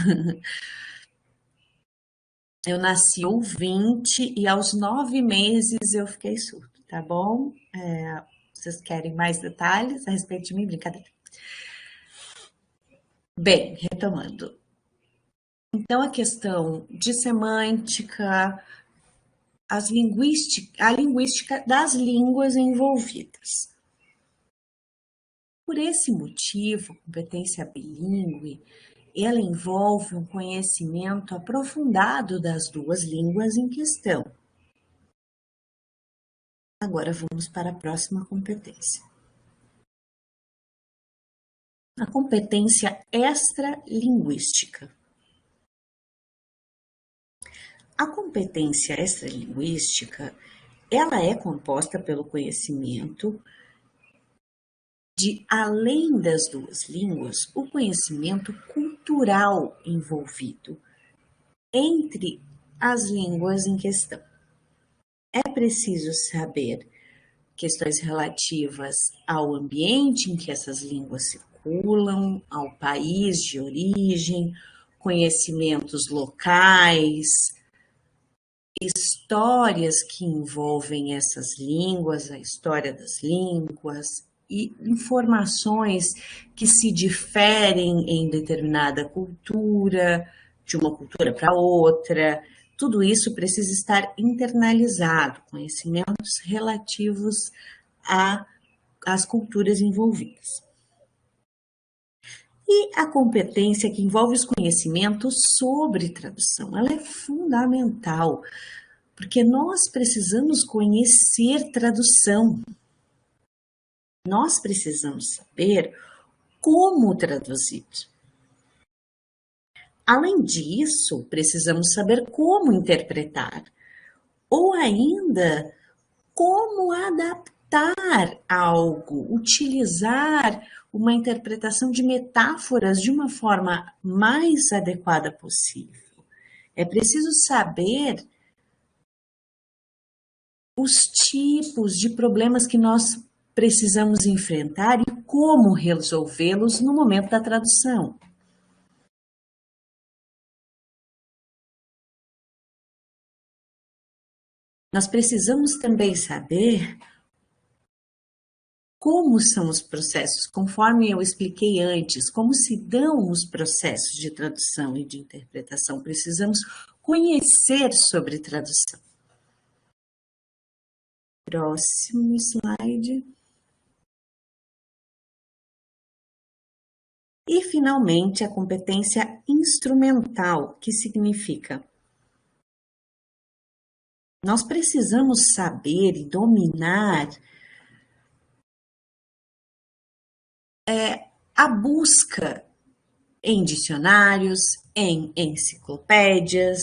Eu nasci ouvinte e aos 9 meses eu fiquei surdo, tá bom? Vocês querem mais detalhes a respeito de mim? Brincadeira. Bem, retomando. Então, a questão de semântica, a linguística das línguas envolvidas. Por esse motivo, a competência bilíngue, ela envolve um conhecimento aprofundado das duas línguas em questão. Agora vamos para a próxima competência. A competência extralinguística. A competência extralinguística, ela é composta pelo conhecimento de, além das duas línguas, o conhecimento cultural envolvido entre as línguas em questão. É preciso saber questões relativas ao ambiente em que essas línguas circulam, ao país de origem, conhecimentos locais, histórias que envolvem essas línguas, a história das línguas e informações que se diferem em determinada cultura, de uma cultura para outra. Tudo isso precisa estar internalizado, conhecimentos relativos às culturas envolvidas. E a competência que envolve os conhecimentos sobre tradução, ela é fundamental, Porque nós precisamos conhecer tradução. Nós precisamos saber como traduzir. Além disso, precisamos saber como interpretar, ou ainda como adaptar algo, utilizar uma interpretação de metáforas de uma forma mais adequada possível. É preciso saber os tipos de problemas que nós precisamos enfrentar e como resolvê-los no momento da tradução. Nós precisamos também saber como são os processos, conforme eu expliquei antes, como se dão os processos de tradução e de interpretação. Precisamos conhecer sobre tradução. Próximo slide. E, finalmente, a competência instrumental, que significa nós precisamos saber e dominar a busca em dicionários, em enciclopédias.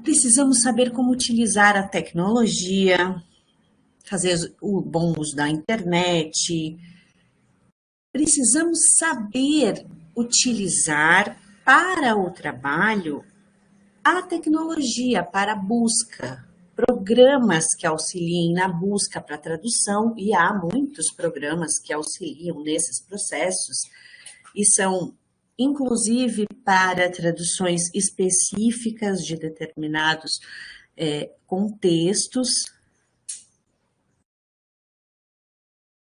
Precisamos saber como utilizar a tecnologia, fazer o bom uso da internet. Precisamos saber utilizar para o trabalho a tecnologia para a busca, programas que auxiliem na busca para tradução, e há muitos programas que auxiliam nesses processos, e são inclusive para traduções específicas de determinados contextos.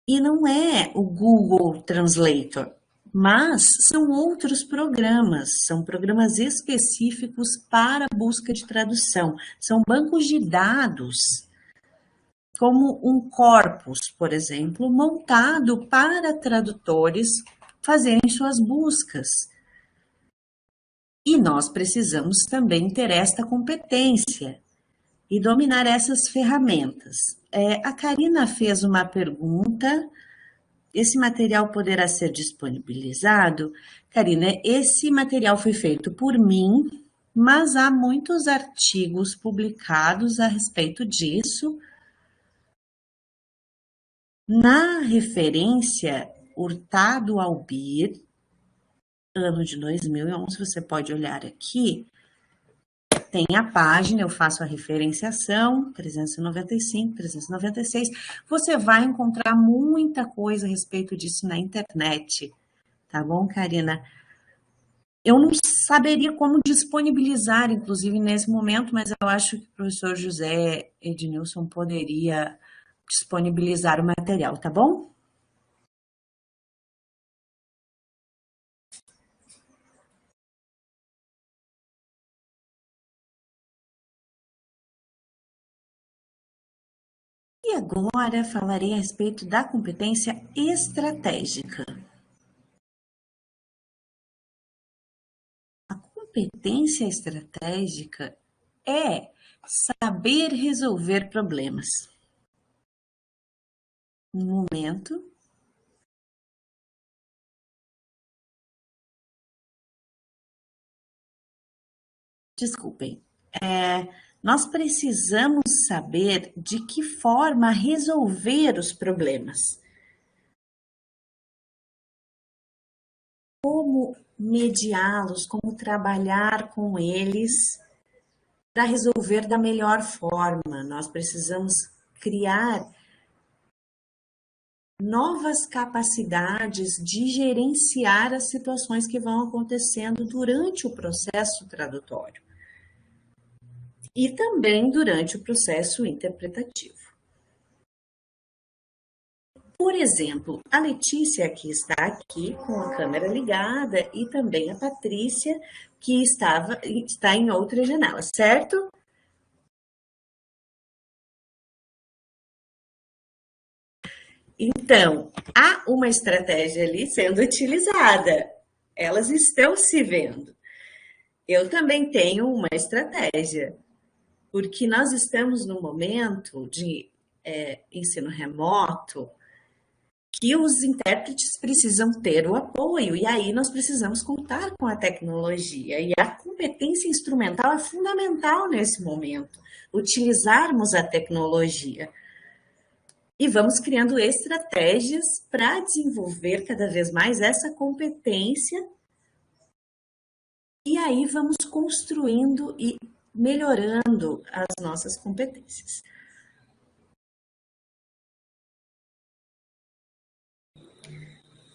E não é o Google Translator, mas são outros programas, são programas específicos para busca de tradução. São bancos de dados, como um corpus, por exemplo, montado para tradutores fazerem suas buscas. E nós precisamos também ter esta competência e dominar essas ferramentas. A Karina fez uma pergunta. Esse material poderá ser disponibilizado? Karina, esse material foi feito por mim, mas há muitos artigos publicados a respeito disso. Na referência Hurtado Albir, ano de 2011, você pode olhar aqui, tem a página, eu faço a referenciação, 395, 396. Você vai encontrar muita coisa a respeito disso na internet, tá bom, Karina? Eu não saberia como disponibilizar, inclusive, nesse momento, mas eu acho que o professor José Ednilson poderia disponibilizar o material, tá bom? E agora falarei a respeito da competência estratégica. A competência estratégica é saber resolver problemas. Um momento. Desculpem. Nós precisamos saber de que forma resolver os problemas. Como mediá-los, como trabalhar com eles para resolver da melhor forma. Nós precisamos criar novas capacidades de gerenciar as situações que vão acontecendo durante o processo tradutório e também durante o processo interpretativo. Por exemplo, a Letícia que está aqui com a câmera ligada e também a Patrícia que está em outra janela, certo? Então, há uma estratégia ali sendo utilizada. Elas estão se vendo. Eu também tenho uma estratégia, porque nós estamos num momento de ensino remoto que os intérpretes precisam ter o apoio, e aí nós precisamos contar com a tecnologia. E a competência instrumental é fundamental nesse momento, utilizarmos a tecnologia. E vamos criando estratégias para desenvolver cada vez mais essa competência. E aí vamos construindo e melhorando as nossas competências.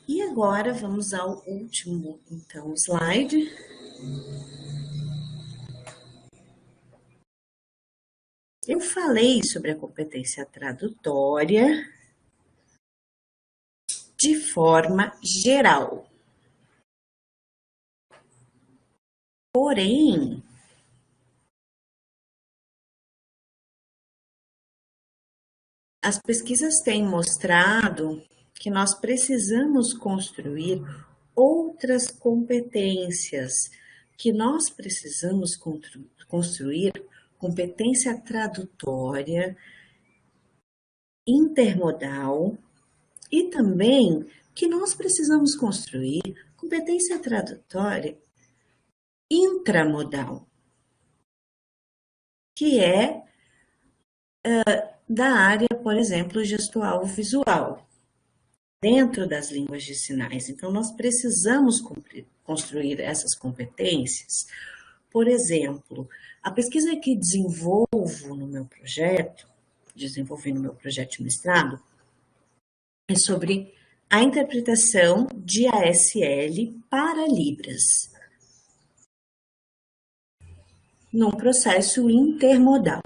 E agora vamos ao último, então, slide. Eu falei sobre a competência tradutória de forma geral. Porém, as pesquisas têm mostrado que nós precisamos construir outras competências, que nós precisamos construir competência tradutória, intermodal, e também que nós precisamos construir competência tradutória intramodal, que é da área, por exemplo, gestual visual, dentro das línguas de sinais. Então, nós precisamos construir essas competências. Por exemplo, a pesquisa que desenvolvi no meu projeto de mestrado, é sobre a interpretação de ASL para Libras, num processo intermodal.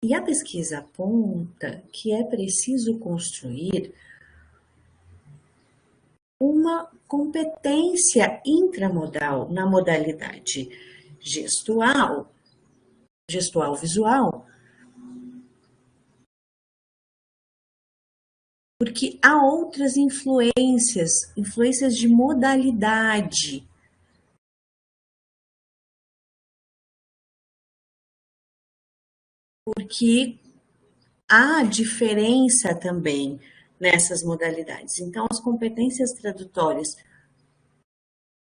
E a pesquisa aponta que é preciso construir uma competência intramodal na modalidade gestual visual, porque há outras influências de modalidade. Porque há diferença também nessas modalidades. Então, as competências tradutórias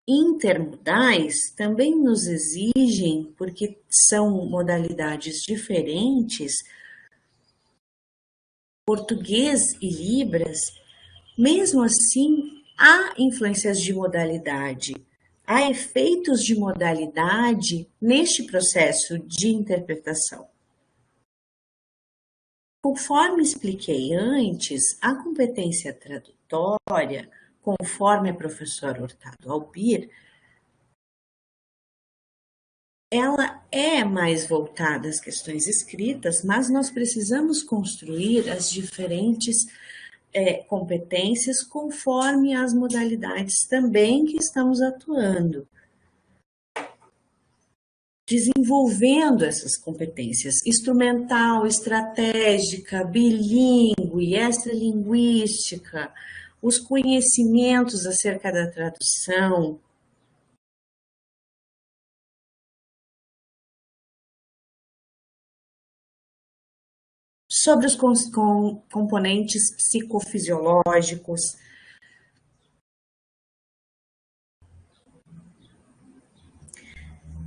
intermodais também nos exigem, porque são modalidades diferentes, português e Libras, mesmo assim, há influências de modalidade, há efeitos de modalidade neste processo de interpretação. Conforme expliquei antes, a competência tradutória, conforme a professora Hurtado Albir, ela é mais voltada às questões escritas, mas nós precisamos construir as diferentes competências conforme as modalidades também que estamos atuando, desenvolvendo essas competências instrumental, estratégica, bilíngue, extralinguística, os conhecimentos acerca da tradução, sobre os componentes psicofisiológicos.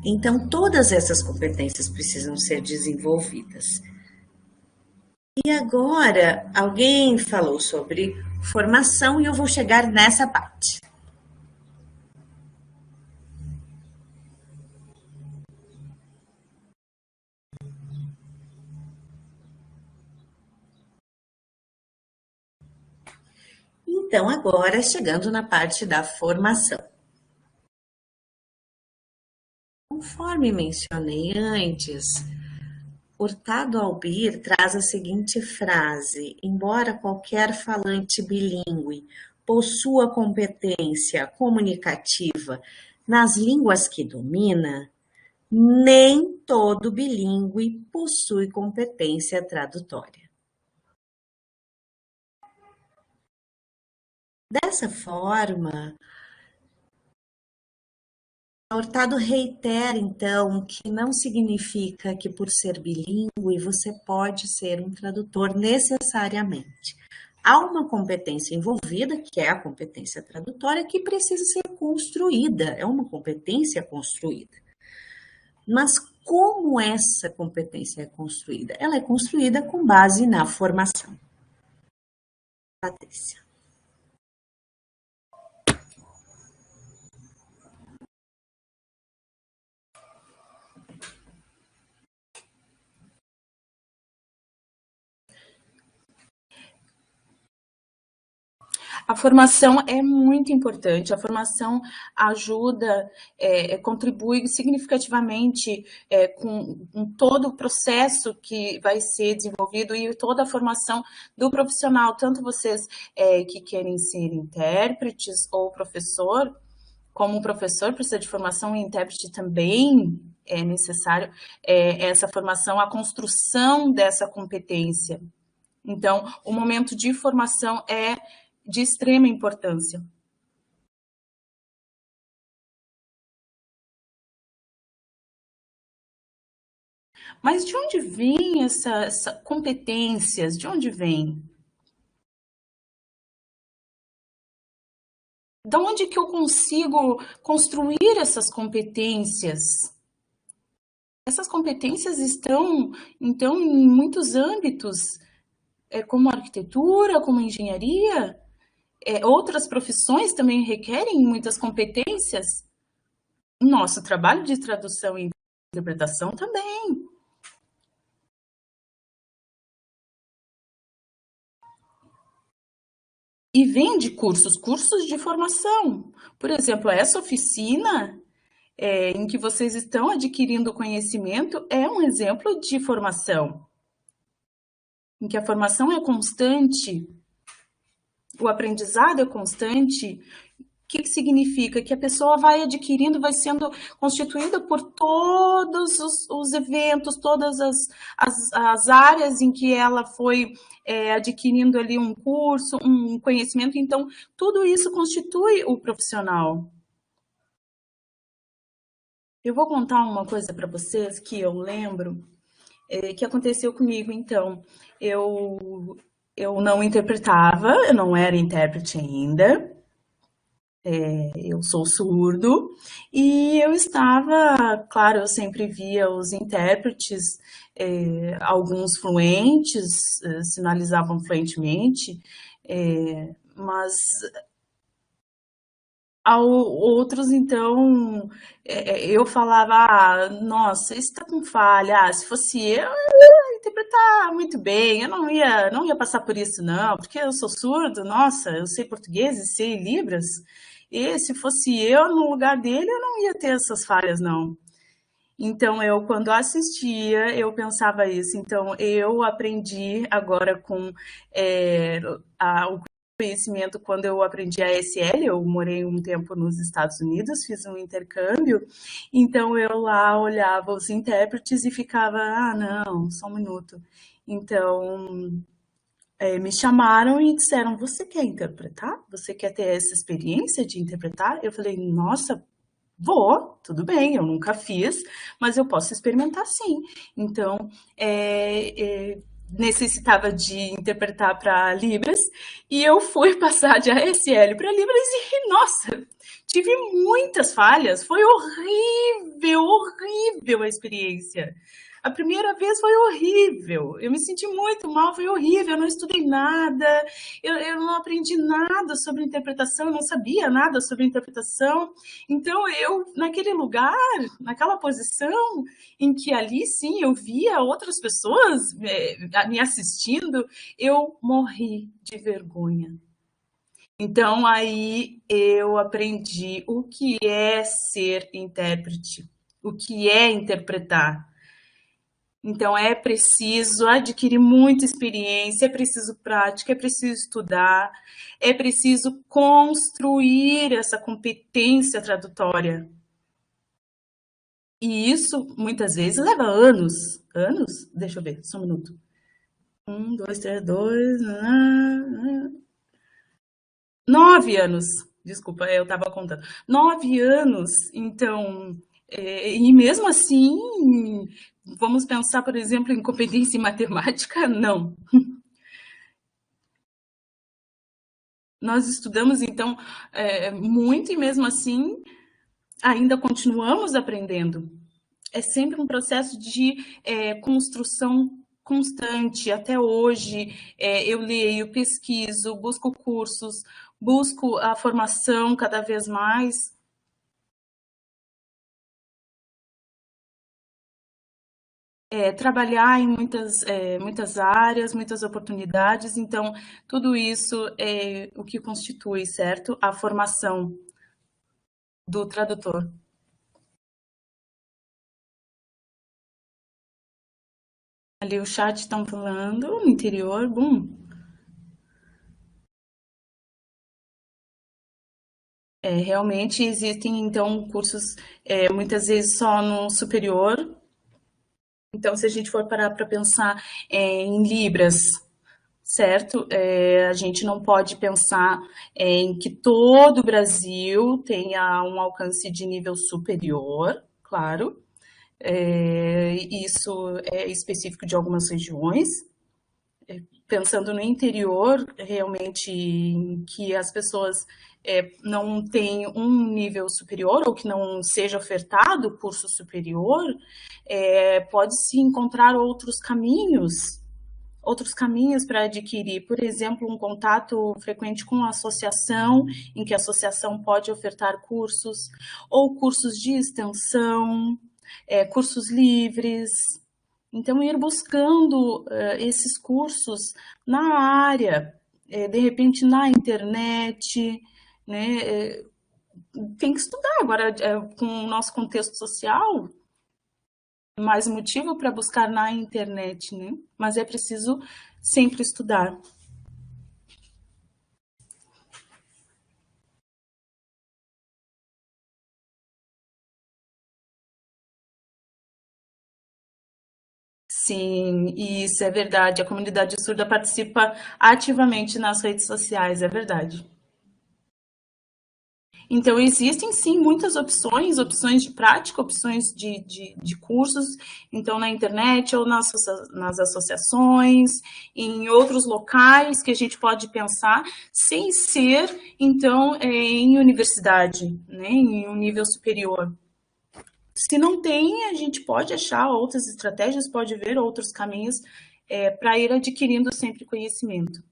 Então, todas essas competências precisam ser desenvolvidas. E agora, alguém falou sobre formação e eu vou chegar nessa parte. Então, agora, chegando na parte da formação. Conforme mencionei antes, Hurtado Albir traz a seguinte frase: embora qualquer falante bilíngue possua competência comunicativa nas línguas que domina, nem todo bilíngue possui competência tradutória. Dessa forma, Hurtado reitera, então, que não significa que por ser bilíngue você pode ser um tradutor necessariamente. Há uma competência envolvida, que é a competência tradutória, que precisa ser construída, é uma competência construída. Mas como essa competência é construída? Ela é construída com base na formação. Patrícia. A formação é muito importante, a formação ajuda, contribui significativamente com todo o processo que vai ser desenvolvido e toda a formação do profissional, tanto vocês que querem ser intérpretes ou professor, como professor precisa de formação, e intérprete também é necessário essa formação, a construção dessa competência. Então, o momento de formação é de extrema importância. Mas de onde vem essa competências? De onde vem? De onde que eu consigo construir essas competências? Essas competências estão, então, em muitos âmbitos, como arquitetura, como engenharia, outras profissões também requerem muitas competências. Nosso trabalho de tradução e interpretação também. E vem de cursos de formação. Por exemplo, essa oficina em que vocês estão adquirindo conhecimento é um exemplo de formação, em que a formação é constante, o aprendizado é constante. O que significa? Que a pessoa vai adquirindo, vai sendo constituída por todos os eventos, todas as áreas em que ela foi adquirindo ali um curso, um conhecimento. Então, tudo isso constitui o profissional. Eu vou contar uma coisa para vocês que eu lembro que aconteceu comigo. Então, eu não interpretava, eu não era intérprete ainda. Eu sou surdo, e eu estava, claro, eu sempre via os intérpretes, alguns fluentes, sinalizavam fluentemente, mas outros, então, eu falava, nossa, isso está com falha, se fosse eu ia interpretar muito bem, eu não ia passar por isso não, porque eu sou surdo, nossa, eu sei português e sei Libras, e se fosse eu no lugar dele, eu não ia ter essas falhas não. Então, quando assistia, eu pensava isso. Então, eu aprendi agora com o conhecimento quando eu aprendi a ASL. Eu morei um tempo nos Estados Unidos, fiz um intercâmbio. Então, eu lá olhava os intérpretes e ficava, não, só um minuto. Então, me chamaram e disseram, você quer interpretar? Você quer ter essa experiência de interpretar? Eu falei, nossa, vou, tudo bem, eu nunca fiz, mas eu posso experimentar sim. Então, necessitava de interpretar para Libras, e eu fui passar de ASL para Libras e, nossa, tive muitas falhas, foi horrível, horrível a experiência. A primeira vez foi horrível, eu me senti muito mal, foi horrível, eu não estudei nada, eu não aprendi nada sobre interpretação, eu não sabia nada sobre interpretação. Então, naquele lugar, naquela posição, em que ali sim eu via outras pessoas me assistindo, eu morri de vergonha. Então, aí eu aprendi o que é ser intérprete, o que é interpretar. Então, é preciso adquirir muita experiência, é preciso prática, é preciso estudar, é preciso construir essa competência tradutória. E isso, muitas vezes, leva anos. Anos? Deixa eu ver, só um minuto. 1, 2, 3, 2... 9 anos, desculpa, eu estava contando. 9 anos, então, e mesmo assim, vamos pensar, por exemplo, em competência em matemática? Não. Nós estudamos, então, muito e mesmo assim ainda continuamos aprendendo. É sempre um processo de construção constante. Até hoje, eu leio, pesquiso, busco cursos, busco a formação cada vez mais. Trabalhar em muitas áreas, muitas oportunidades, então tudo isso é o que constitui, certo? A formação do tradutor. Ali o chat estão falando, no interior, bom, realmente existem então cursos muitas vezes só no superior. Então, se a gente for parar para pensar em Libras, certo? A gente não pode pensar em que todo o Brasil tenha um alcance de nível superior, claro. Isso é específico de algumas regiões. Pensando no interior, realmente, que as pessoas não têm um nível superior ou que não seja ofertado curso superior, pode-se encontrar outros caminhos para adquirir, por exemplo, um contato frequente com a associação, em que a associação pode ofertar cursos, ou cursos de extensão, cursos livres. Então, ir buscando esses cursos na área, de repente na internet, né? Tem que estudar agora, com o nosso contexto social, mais motivo para buscar na internet, né? Mas é preciso sempre estudar. Sim, isso é verdade. A comunidade surda participa ativamente nas redes sociais, é verdade. Então, existem sim muitas opções, opções de prática, opções de cursos, então na internet ou nas associações, em outros locais que a gente pode pensar, sem ser, então, em universidade, né, em um nível superior. Se não tem, a gente pode achar outras estratégias, pode ver outros caminhos para ir adquirindo sempre conhecimento.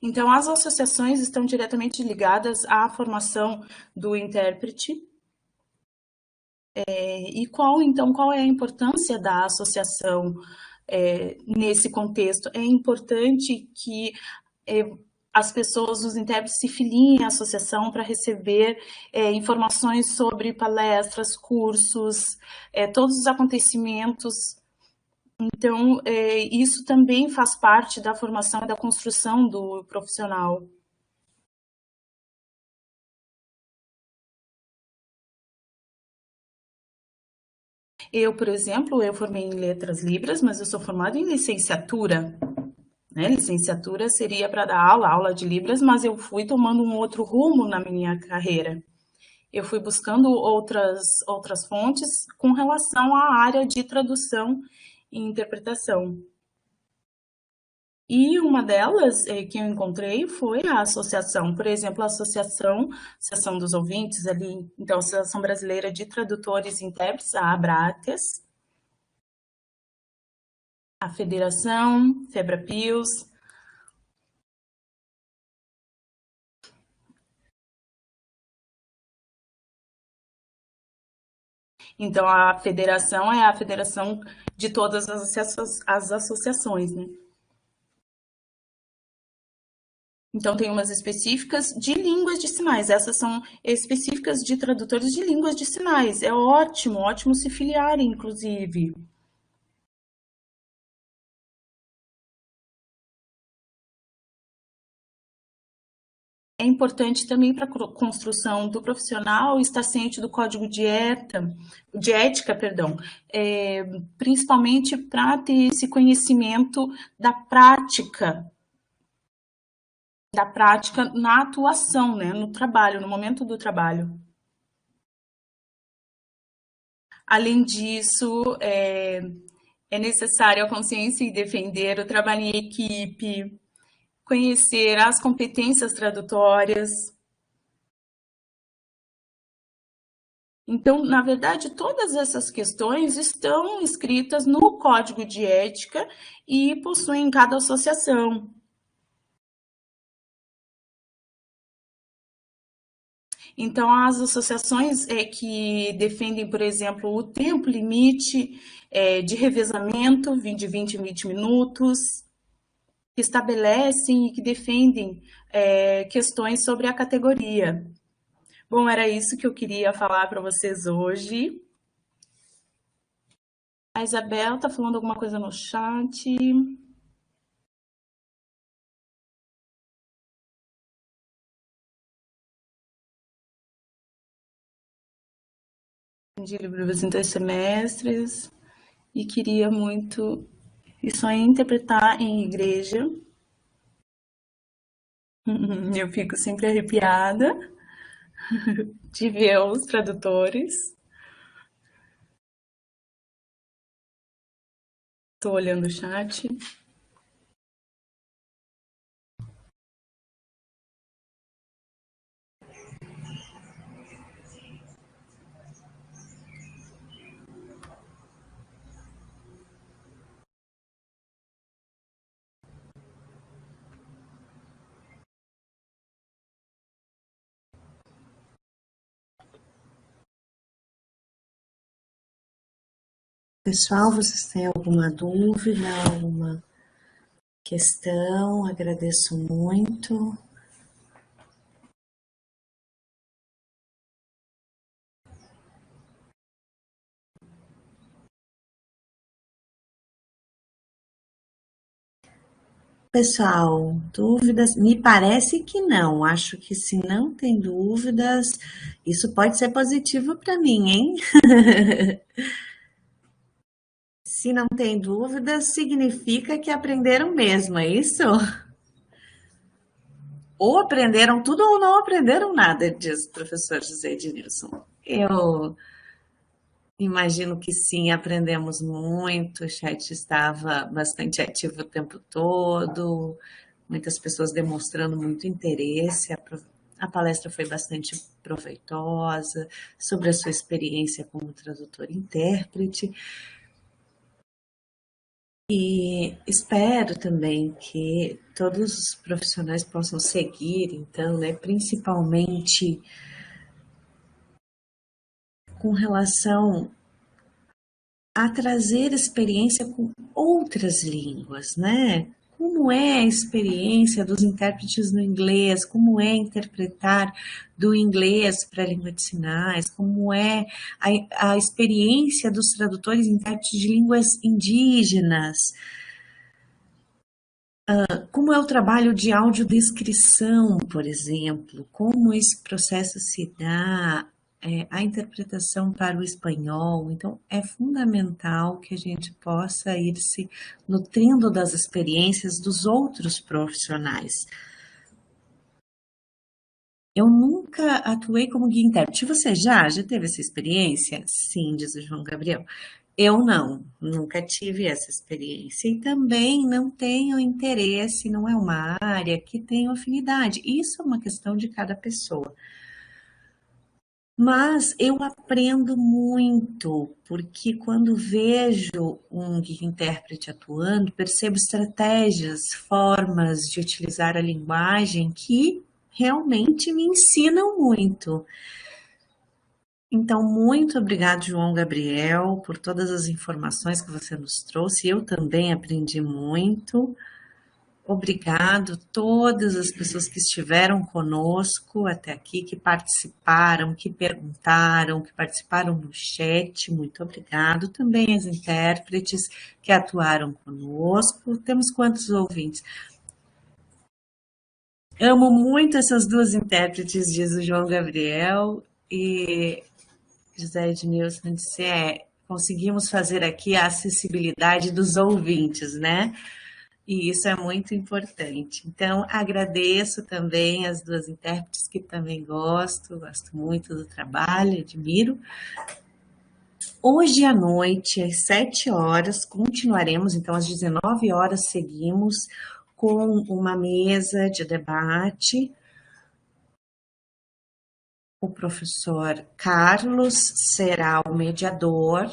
Então, as associações estão diretamente ligadas à formação do intérprete. Qual é a importância da associação nesse contexto? É importante que as pessoas, os intérpretes, se filiem à associação para receber informações sobre palestras, cursos, todos os acontecimentos. Então, isso também faz parte da formação e da construção do profissional. Eu, por exemplo, eu formei em Letras Libras, mas eu sou formada em licenciatura. Né? Licenciatura seria para dar aula de Libras, mas eu fui tomando um outro rumo na minha carreira. Eu fui buscando outras fontes com relação à área de tradução e interpretação. E uma delas que eu encontrei foi a associação, por exemplo, a Associação dos Ouvintes, ali, então, a Associação Brasileira de Tradutores e Intérpretes, a Abrates, a Federação, Febrapios. Então, a federação é a federação de todas as associações, né? Então, tem umas específicas de línguas de sinais. Essas são específicas de tradutores de línguas de sinais. É ótimo, ótimo se filiarem, inclusive. é importante também para a construção do profissional estar ciente do código de ética, perdão, principalmente para ter esse conhecimento da prática na atuação, né, no trabalho, no momento do trabalho. Além disso, é necessário a consciência em defender o trabalho em equipe, conhecer as competências tradutórias. Então, na verdade, todas essas questões estão escritas no Código de Ética e possuem em cada associação. Então, as associações que defendem, por exemplo, o tempo limite de revezamento de 20 em 20 minutos, que estabelecem e que defendem questões sobre a categoria. Bom, era isso que eu queria falar para vocês hoje. A Isabel está falando alguma coisa no chat. De livros em 2 semestres e queria muito e só interpretar em igreja. Eu fico sempre arrepiada de ver os tradutores. Estou olhando o chat. Pessoal, vocês têm alguma dúvida, alguma questão? Agradeço muito. Pessoal, dúvidas? Me parece que não. Acho que se não tem dúvidas, isso pode ser positivo para mim, hein? Se não tem dúvidas, significa que aprenderam mesmo, é isso? Ou aprenderam tudo ou não aprenderam nada, diz o professor José Ednilson. Eu imagino que sim, aprendemos muito, o chat estava bastante ativo o tempo todo, muitas pessoas demonstrando muito interesse, a palestra foi bastante proveitosa, sobre a sua experiência como tradutor e intérprete, e espero também que todos os profissionais possam seguir, então, né, principalmente com relação a trazer experiência com outras línguas, né? Como é a experiência dos intérpretes no inglês? Como é interpretar do inglês para a língua de sinais? Como é a experiência dos tradutores e intérpretes de línguas indígenas? Como é o trabalho de audiodescrição, por exemplo? Como esse processo se dá? A interpretação para o espanhol. Então, é fundamental que a gente possa ir se nutrindo das experiências dos outros profissionais. Eu nunca atuei como guia intérprete. Você já? Já teve essa experiência? Sim, diz o João Gabriel. Eu não, nunca tive essa experiência e também não tenho interesse, não é uma área que tenho afinidade. Isso é uma questão de cada pessoa. Mas eu aprendo muito, porque quando vejo um guia intérprete atuando, percebo estratégias, formas de utilizar a linguagem que realmente me ensinam muito. Então, muito obrigado, João Gabriel, por todas as informações que você nos trouxe. Eu também aprendi muito. Obrigado a todas as pessoas que estiveram conosco até aqui, que participaram, que perguntaram, que participaram no chat. Muito obrigado. Também as intérpretes que atuaram conosco. Temos quantos ouvintes? Amo muito essas duas intérpretes, diz o João Gabriel. E José Edmilson disse, conseguimos fazer aqui a acessibilidade dos ouvintes, né? E isso é muito importante. Então, agradeço também as duas intérpretes que também gosto muito do trabalho, admiro. Hoje à noite, às 7 horas, continuaremos, então às 19 horas seguimos com uma mesa de debate. O professor Carlos será o mediador.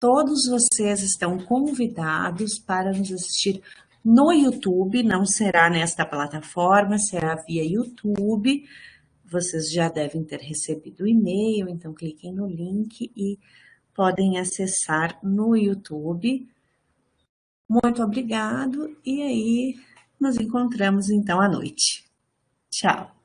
Todos vocês estão convidados para nos assistir no YouTube, não será nesta plataforma, será via YouTube. Vocês já devem ter recebido o e-mail, então cliquem no link e podem acessar no YouTube. Muito obrigado e aí nos encontramos então à noite. Tchau!